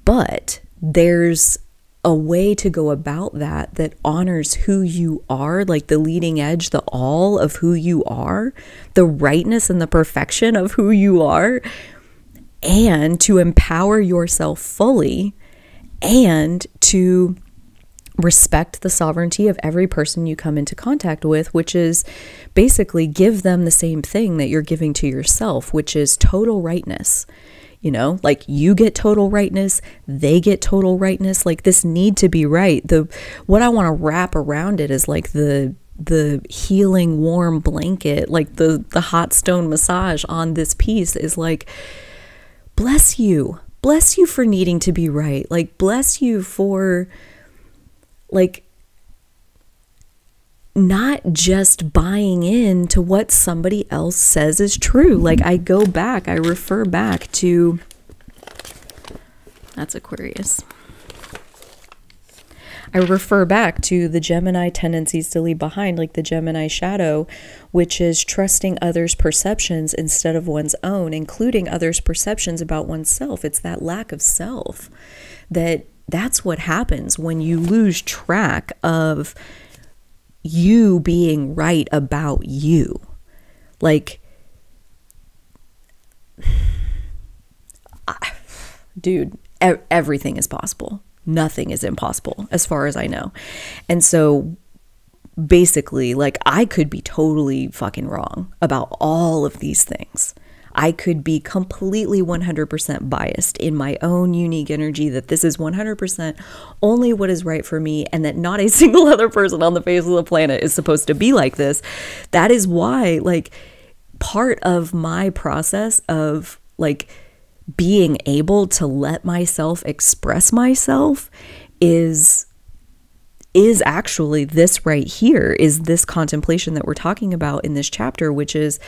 But there's a way to go about that honors who you are, like the leading edge, the all of who you are, the rightness and the perfection of who you are, and to empower yourself fully, and to respect the sovereignty of every person you come into contact with, which is basically give them the same thing that you're giving to yourself, which is total rightness. You know, like, you get total rightness, they get total rightness. Like, this need to be right. What I want to wrap around it is like the healing warm blanket, like the hot stone massage on this piece is like, bless you for needing to be right. Like, bless you for, like, not just buying into what somebody else says is true. Like, I refer back to, that's Aquarius. I refer back to the Gemini tendencies to leave behind, like the Gemini shadow, which is trusting others' perceptions instead of one's own, including others' perceptions about oneself. It's that lack of self that's what happens when you lose track of you being right about you. Like, dude, everything is possible. Nothing is impossible as far as I know. And so basically, like, I could be totally fucking wrong about all of these things. I could be completely 100% biased in my own unique energy, that this is 100% only what is right for me, and that not a single other person on the face of the planet is supposed to be like this. That is why, like, part of my process of, like, being able to let myself express myself is actually this right here, is this contemplation that we're talking about in this chapter, which is,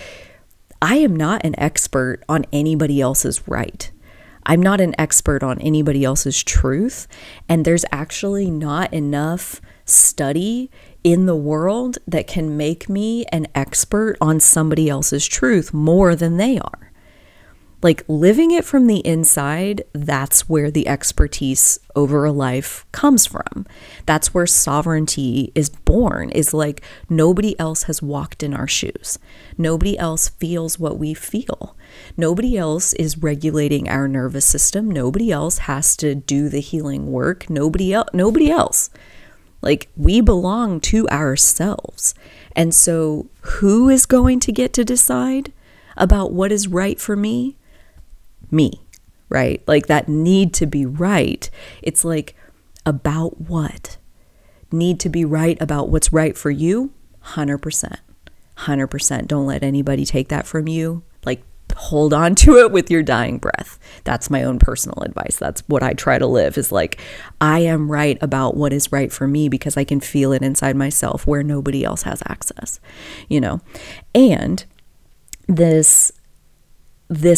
I am not an expert on anybody else's right. I'm not an expert on anybody else's truth. And there's actually not enough study in the world that can make me an expert on somebody else's truth more than they are. Like, living it from the inside, that's where the expertise over a life comes from. That's where sovereignty is born, is like, nobody else has walked in our shoes. Nobody else feels what we feel. Nobody else is regulating our nervous system. Nobody else has to do the healing work. Nobody else. Like, we belong to ourselves. And so who is going to get to decide about what is right for me? Me, right? Like, that need to be right. It's like, about what? Need to be right about what's right for you? 100%. 100%. Don't let anybody take that from you. Like, hold on to it with your dying breath. That's my own personal advice. That's what I try to live, is like, I am right about what is right for me because I can feel it inside myself where nobody else has access, you know? And this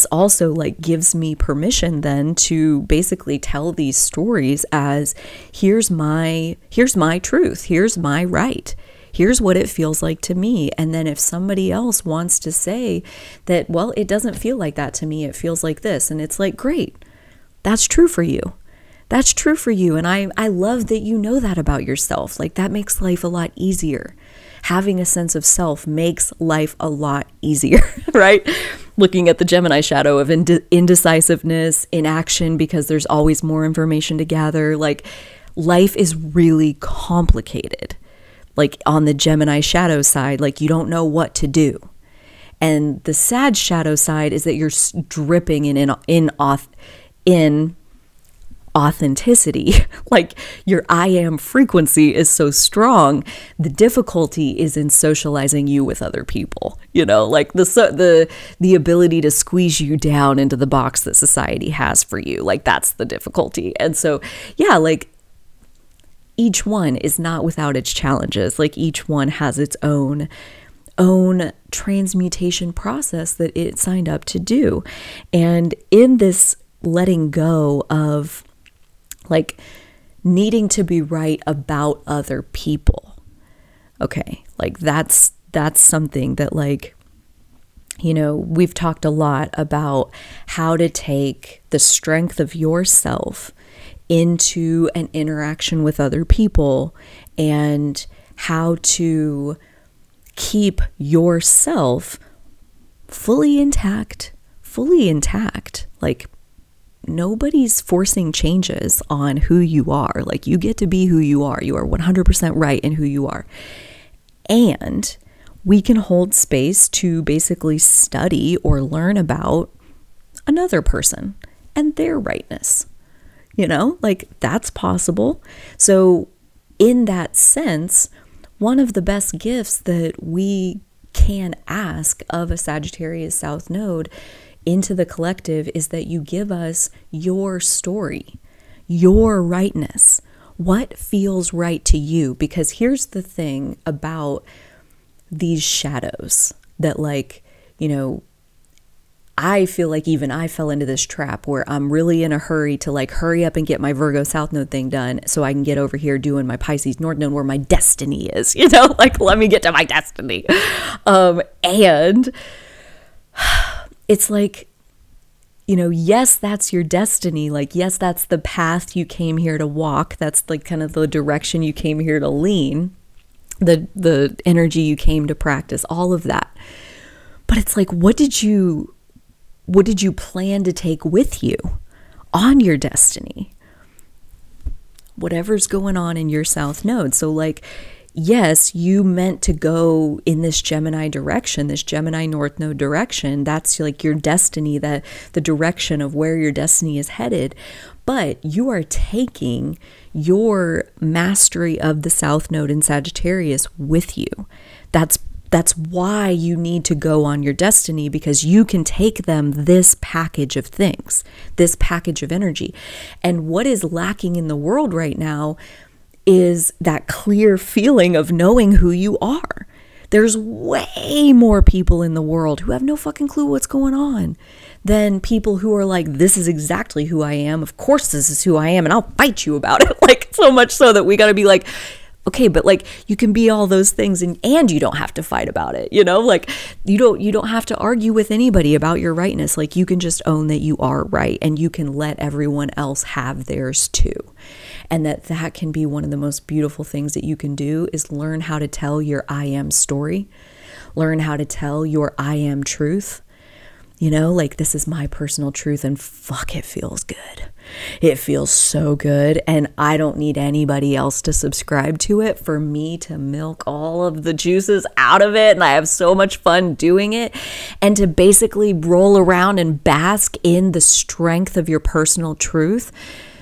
also, like, gives me permission then to basically tell these stories as, here's my truth, here's my right, here's what it feels like to me. And then if somebody else wants to say that, well, it doesn't feel like that to me, it feels like this, and it's like, great, that's true for you. That's true for you. And I love that you know that about yourself. Like, that makes life a lot easier. Having a sense of self makes life a lot easier, right? Looking at the Gemini shadow of indecisiveness, inaction, because there's always more information to gather. Like, life is really complicated. Like, on the Gemini shadow side, like, you don't know what to do. And the Sag shadow side is that you're dripping in authenticity. Like, your I am frequency is so strong. The difficulty is in socializing you with other people, you know, like the ability to squeeze you down into the box that society has for you. Like, that's the difficulty. And so, yeah, like, each one is not without its challenges. Like, each one has its own transmutation process that it signed up to do. And in this letting go of, like, needing to be right about other people. Okay, like, that's something that, like, you know, we've talked a lot about how to take the strength of yourself into an interaction with other people, and how to keep yourself fully intact. Like, nobody's forcing changes on who you are. Like, you get to be who you are. You are 100% right in who you are. And we can hold space to basically study or learn about another person and their rightness. You know, like, that's possible. So in that sense, one of the best gifts that we can ask of a Sagittarius South Node into the collective is that you give us your story, your rightness, what feels right to you. Because here's the thing about these shadows that, like, you know, I feel like even I fell into this trap where I'm really in a hurry to, like, hurry up and get my Virgo South Node thing done so I can get over here doing my Pisces North Node where my destiny is, you know, like, let me get to my destiny. And it's like, you know, yes, that's your destiny. Like, yes, that's the path you came here to walk. That's, like, kind of the direction you came here to lean, the energy you came to practice, all of that. But it's like, what did you plan to take with you on your destiny? Whatever's going on in your South Node. So like, yes, you meant to go in this Gemini direction, this Gemini North Node direction. That's like your destiny, the direction of where your destiny is headed. But you are taking your mastery of the South Node in Sagittarius with you. That's why you need to go on your destiny, because you can take them this package of things, this package of energy. And what is lacking in the world right now is that clear feeling of knowing who you are. There's way more people in the world who have no fucking clue what's going on than people who are like, this is exactly who I am. Of course, this is who I am. And I'll fight you about it. Like, so much so that we got to be like, okay, but like, you can be all those things and you don't have to fight about it, you know? Like, you don't have to argue with anybody about your rightness. Like, you can just own that you are right, and you can let everyone else have theirs too. And that can be one of the most beautiful things that you can do, is learn how to tell your I am story, learn how to tell your I am truth. You know, like, this is my personal truth, and fuck, it feels good. It feels so good. And I don't need anybody else to subscribe to it for me to milk all of the juices out of it. And I have so much fun doing it. And to basically roll around and bask in the strength of your personal truth,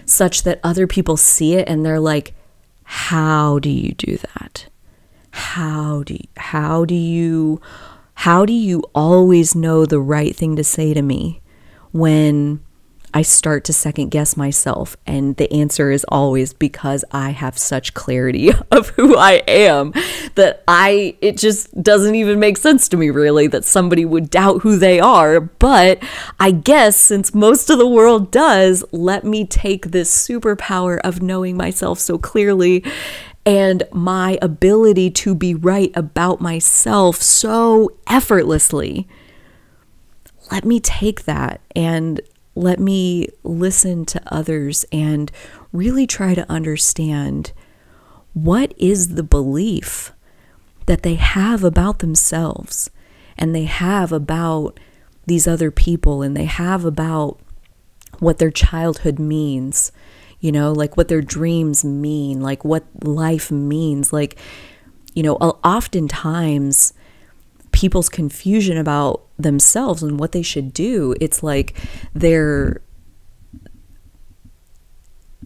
such that other people see it and they're like, how do you do that? How do you always know the right thing to say to me when I start to second guess myself? And the answer is always because I have such clarity of who I am that it just doesn't even make sense to me, really, that somebody would doubt who they are. But I guess since most of the world does, let me take this superpower of knowing myself so clearly and my ability to be right about myself so effortlessly. Let me take that and let me listen to others and really try to understand, what is the belief that they have about themselves, and they have about these other people, and they have about what their childhood means, you know, like what their dreams mean, like what life means. Like, you know, oftentimes people's confusion about themselves and what they should do, it's like they're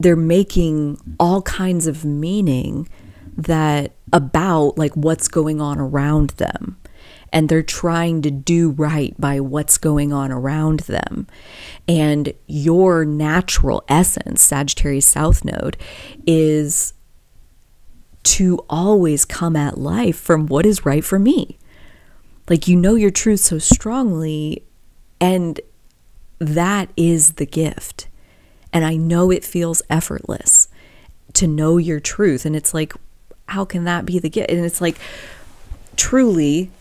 making all kinds of meaning that about like what's going on around them, and they're trying to do right by what's going on around them. And your natural essence, Sagittarius South Node, is to always come at life from what is right for me. Like, you know your truth so strongly, and that is the gift. And I know it feels effortless to know your truth. And it's like, how can that be the gift? And it's like, truly,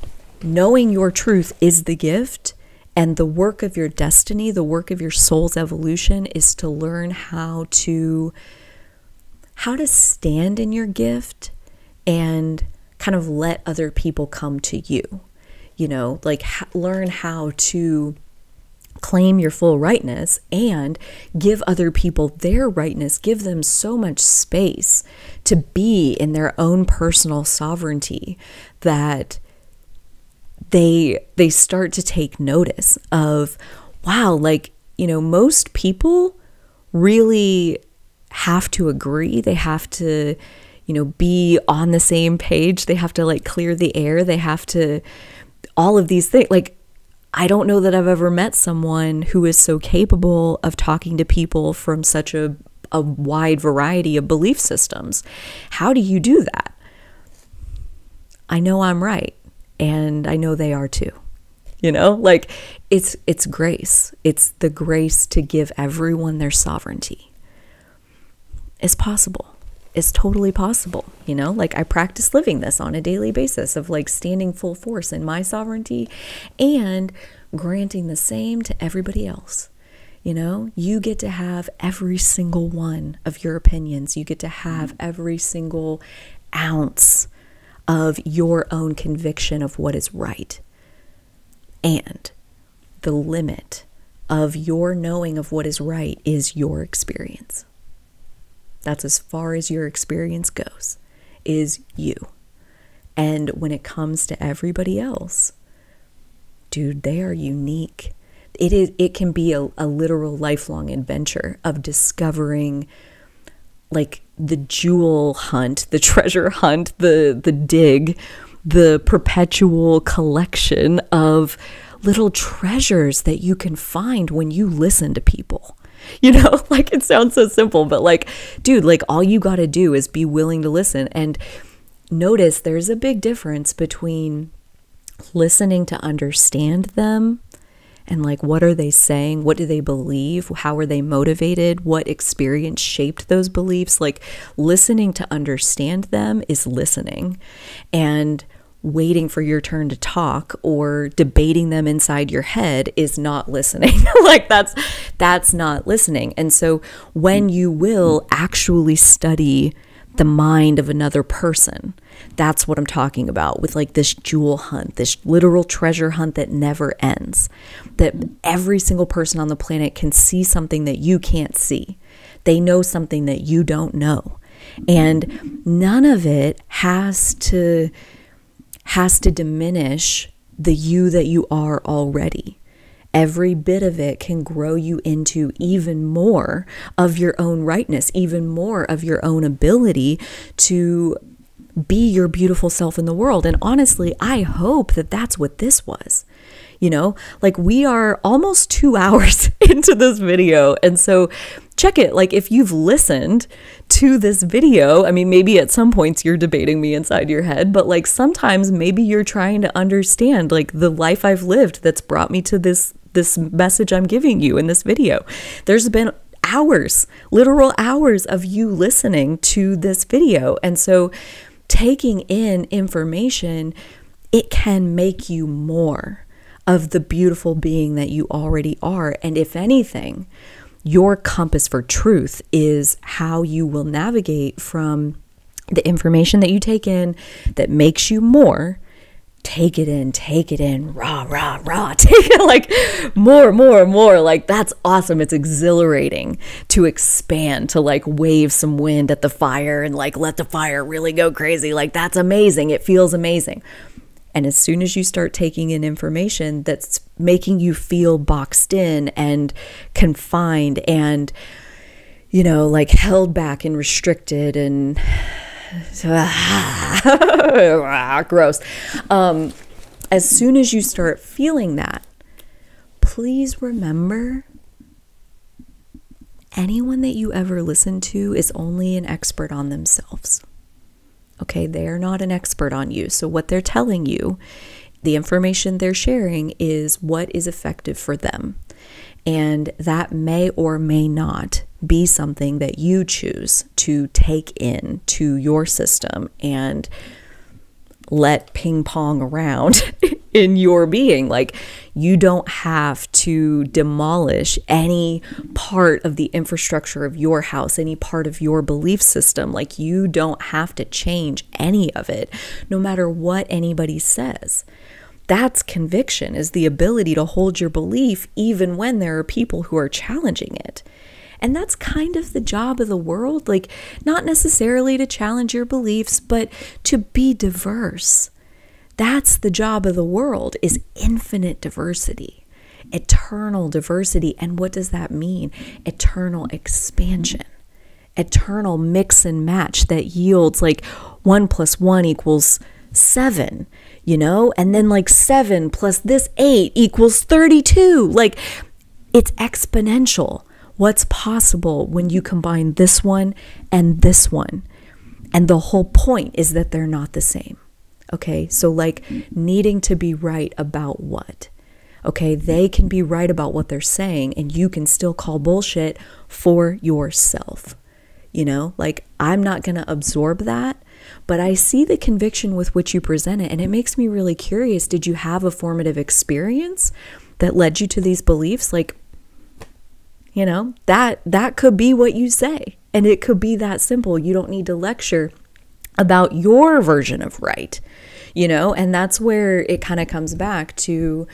knowing your truth is the gift. And the work of your destiny, the work of your soul's evolution, is to learn how to stand in your gift and kind of let other people come to you. You know, like learn how to claim your full rightness and give other people their rightness, give them so much space to be in their own personal sovereignty that they start to take notice of, wow, like, you know, most people really have to agree. They have to, you know, be on the same page. They have to like clear the air. They have to, all of these things. Like, I don't know that I've ever met someone who is so capable of talking to people from such a wide variety of belief systems. How do you do that? I know I'm right, and I know they are too. You know, like it's grace. It's the grace to give everyone their sovereignty. It's possible. It's totally possible, you know, like I practice living this on a daily basis of like standing full force in my sovereignty and granting the same to everybody else. You know, you get to have every single one of your opinions. You get to have every single ounce of your own conviction of what is right. And the limit of your knowing of what is right is your experience. That's as far as your experience goes, is you. And when it comes to everybody else, dude, they are unique. It can be a literal lifelong adventure of discovering like the jewel hunt, the treasure hunt, the dig, the perpetual collection of little treasures that you can find when you listen to people. You know, like it sounds so simple, but like, dude, like all you got to do is be willing to listen. And notice there's a big difference between listening to understand them and like, what are they saying? What do they believe? How are they motivated? What experience shaped those beliefs? Like listening to understand them is listening, and waiting for your turn to talk or debating them inside your head is not listening. Like that's not listening. And so when you will actually study the mind of another person, that's what I'm talking about with like this jewel hunt, this literal treasure hunt that never ends, that every single person on the planet can see something that you can't see. They know something that you don't know. And none of it has to diminish the you that you are already. Every bit of it can grow you into even more of your own rightness, even more of your own ability to be your beautiful self in the world. And honestly, I hope that that's what this was. You know, like we are almost 2 hours into this video. And so check it. Like if you've listened to this video, I mean, maybe at some points you're debating me inside your head, but like sometimes maybe you're trying to understand like the life I've lived that's brought me to this message I'm giving you in this video. There's been hours, literal hours of you listening to this video. And so taking in information, it can make you more of the beautiful being that you already are. And if anything, your compass for truth is how you will navigate from the information that you take in that makes you more. Take it in, rah, rah, rah, take it like more. Like that's awesome. It's exhilarating to expand, to like wave some wind at the fire and like let the fire really go crazy. Like that's amazing. It feels amazing. And as soon as you start taking in information that's making you feel boxed in and confined and, you know, like held back and restricted and gross. As soon as you start feeling that, please remember anyone that you ever listen to is only an expert on themselves. Okay, they are not an expert on you. So what they're telling you, the information they're sharing is what is effective for them. And that may or may not be something that you choose to take in to your system and let ping pong around in your being. Like you don't have to demolish any part of the infrastructure of your house, any part of your belief system. Like you don't have to change any of it, no matter what anybody says. That's conviction, is the ability to hold your belief even when there are people who are challenging it. And that's kind of the job of the world, like not necessarily to challenge your beliefs, but to be diverse. That's the job of the world, is infinite diversity, eternal diversity. And what does that mean? Eternal expansion, eternal mix and match that yields like 1 + 1 = 7, you know, and then like 7 plus this 8 = 32. Like it's exponential. What's possible when you combine this one and this one? And the whole point is that they're not the same. Okay, so like needing to be right about what? Okay, they can be right about what they're saying and you can still call bullshit for yourself. You know, like I'm not going to absorb that, but I see the conviction with which you present it, and it makes me really curious. Did you have a formative experience that led you to these beliefs? Like, you know, that could be what you say, and it could be that simple. You don't need to lecture about your version of right, you know, and that's where it kind of comes back to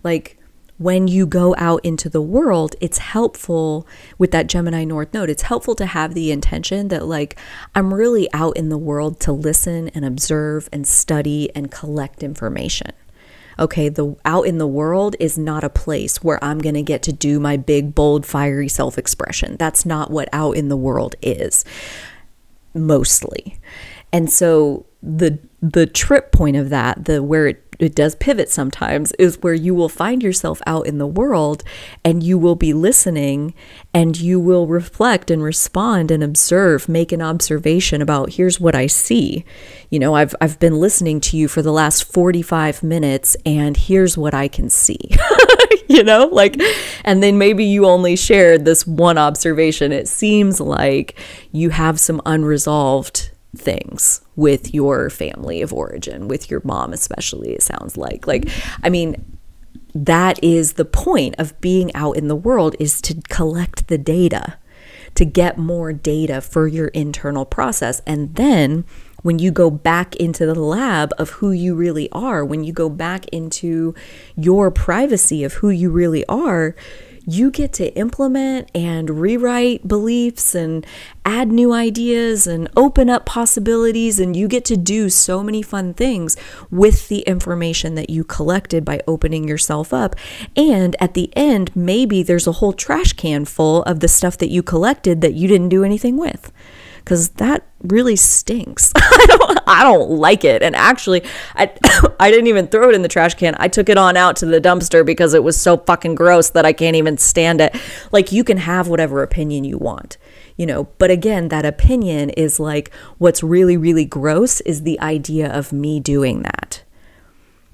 Like, when you go out into the world, it's helpful with that Gemini North Node. It's helpful to have the intention that, like, I'm really out in the world to listen and observe and study and collect information. Okay, the out in the world is not a place where I'm going to get to do my big, bold, fiery self-expression. That's not what out in the world is, mostly. And so the trip point of that, where it does pivot sometimes, is where you will find yourself out in the world and you will be listening and you will reflect and respond and observe, make an observation about, here's what I see. You know, I've been listening to you for the last 45 minutes and here's what I can see. You know, like, and then maybe you only shared this one observation. It seems like you have some unresolved things with your family of origin, with your mom especially, it sounds like. I mean, that is the point of being out in the world, is to collect the data, to get more data for your internal process. And then when you go back into the lab of who you really are, when you go back into your privacy of who you really are, you get to implement and rewrite beliefs and add new ideas and open up possibilities. And you get to do so many fun things with the information that you collected by opening yourself up. And at the end, maybe there's a whole trash can full of the stuff that you collected that you didn't do anything with. Because that really stinks. I don't like it. And actually, I didn't even throw it in the trash can. I took it on out to the dumpster because it was so fucking gross that I can't even stand it. Like, you can have whatever opinion you want, you know. But again, that opinion is like, what's really, really gross is the idea of me doing that.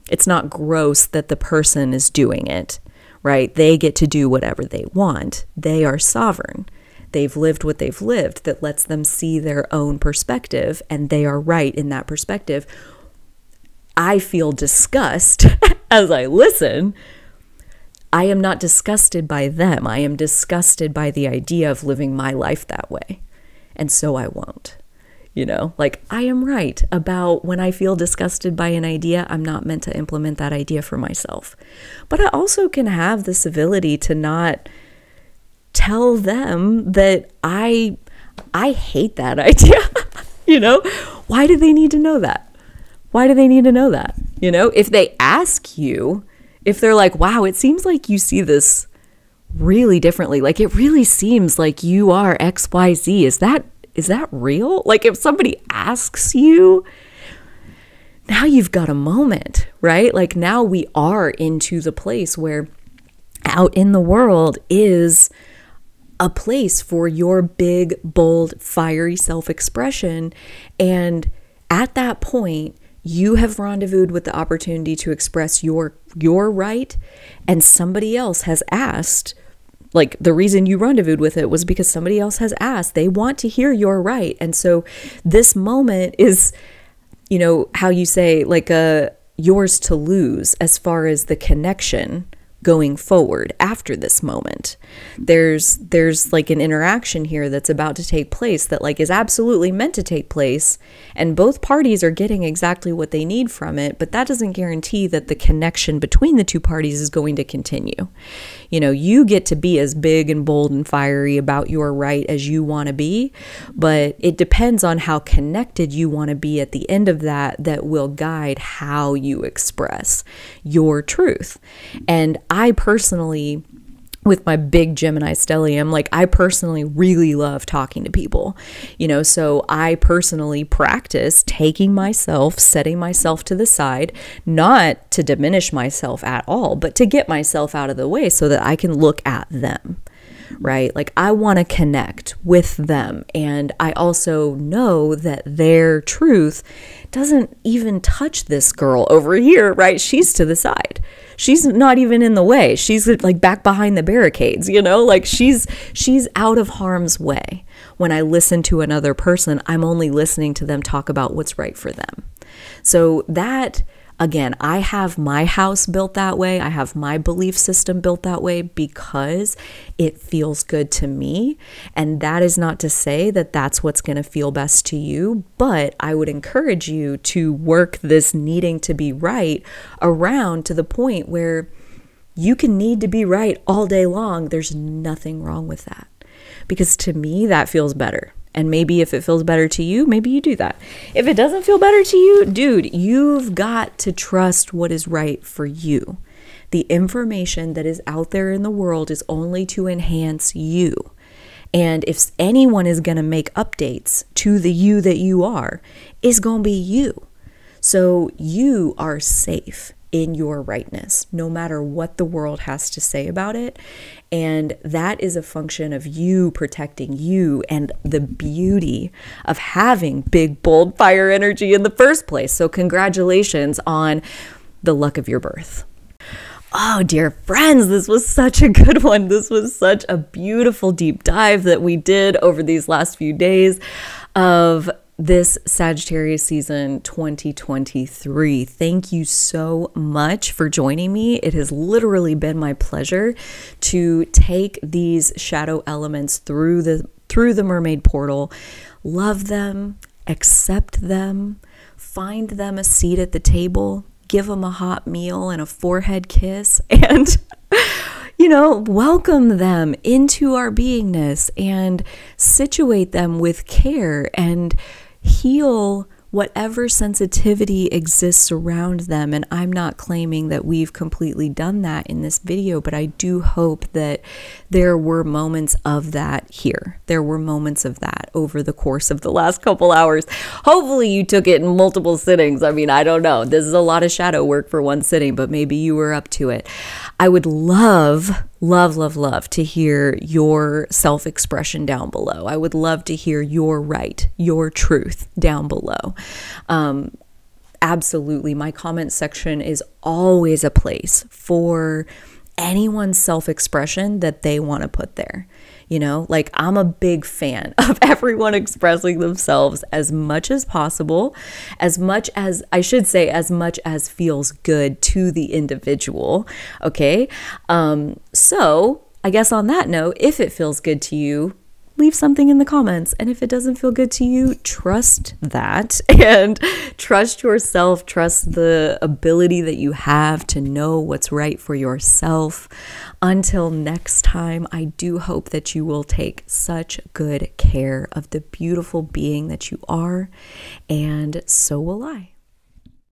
It's not gross that the person is doing it, right? They get to do whatever they want. They are sovereign. They've lived what they've lived that lets them see their own perspective, and they are right in that perspective. I feel disgust as I listen. I am not disgusted by them. I am disgusted by the idea of living my life that way. And so I won't. You know, like, I am right about when I feel disgusted by an idea, I'm not meant to implement that idea for myself. But I also can have the civility to not tell them that I hate that idea. You know, why do they need to know that? Why do they need to know that? You know, if they ask you, if they're like, wow, it seems like you see this really differently. Like, it really seems like you are XYZ. Is that real? Like, if somebody asks you, now you've got a moment, right? Like, now we are into the place where out in the world is a place for your big, bold, fiery self-expression. And at that point, you have rendezvoused with the opportunity to express your right, and somebody else has asked. Like, the reason you rendezvoused with it was because somebody else has asked. They want to hear your right. And so this moment is, you know, how you say, like, yours to lose as far as the connection going forward after this moment. There's like an interaction here that's about to take place that, like, is absolutely meant to take place, and both parties are getting exactly what they need from it, but that doesn't guarantee that the connection between the two parties is going to continue. You know, you get to be as big and bold and fiery about your right as you want to be, but it depends on how connected you want to be at the end of that will guide how you express your truth. And I personally, with my big Gemini stellium, like, I personally really love talking to people, you know, so I personally practice taking myself, setting myself to the side, not to diminish myself at all, but to get myself out of the way so that I can look at them, right? Like, I want to connect with them. And I also know that their truth doesn't even touch this girl over here, right? She's to the side. She's not even in the way. She's like back behind the barricades, you know, like she's out of harm's way. When I listen to another person, I'm only listening to them talk about what's right for them. So that, again, I have my house built that way. I have my belief system built that way because it feels good to me. And that is not to say that that's what's going to feel best to you, but I would encourage you to work this needing to be right around to the point where You can need to be right all day long. There's nothing wrong with that. Because to me, that feels better. And maybe if it feels better to you, maybe you do that. If it doesn't feel better to you, dude, you've got to trust what is right for you. The information that is out there in the world is only to enhance you. And if anyone is going to make updates to the you that you are, it's going to be you. So you are safe in your rightness, no matter what the world has to say about it. And that is a function of you protecting you and the beauty of having big, bold fire energy in the first place. So congratulations on the luck of your birth. Oh, dear friends, this was such a good one. This was such a beautiful deep dive that we did over these last few days of this Sagittarius season 2023. Thank you so much for joining me. It has literally been my pleasure to take these shadow elements through the mermaid portal, love them, accept them, find them a seat at the table, give them a hot meal and a forehead kiss, and welcome them into our beingness and situate them with care and heal whatever sensitivity exists around them. And I'm not claiming that we've completely done that in this video, but I do hope that there were moments of that here. There were moments of that over the course of the last couple hours. Hopefully you took it in multiple sittings. I mean, I don't know. This is a lot of shadow work for one sitting, but maybe you were up to it. I would love to hear your self-expression down below. I would love to hear your right, your truth down below. Absolutely. My comment section is always a place for anyone's self-expression that they want to put there. Like, I'm a big fan of everyone expressing themselves as much as possible, as much as feels good to the individual. Okay. So I guess on that note, if it feels good to you, leave something in the comments. And if it doesn't feel good to you, trust that and trust yourself, trust the ability that you have to know what's right for yourself. Until next time, I do hope that you will take such good care of the beautiful being that you are, and so will I.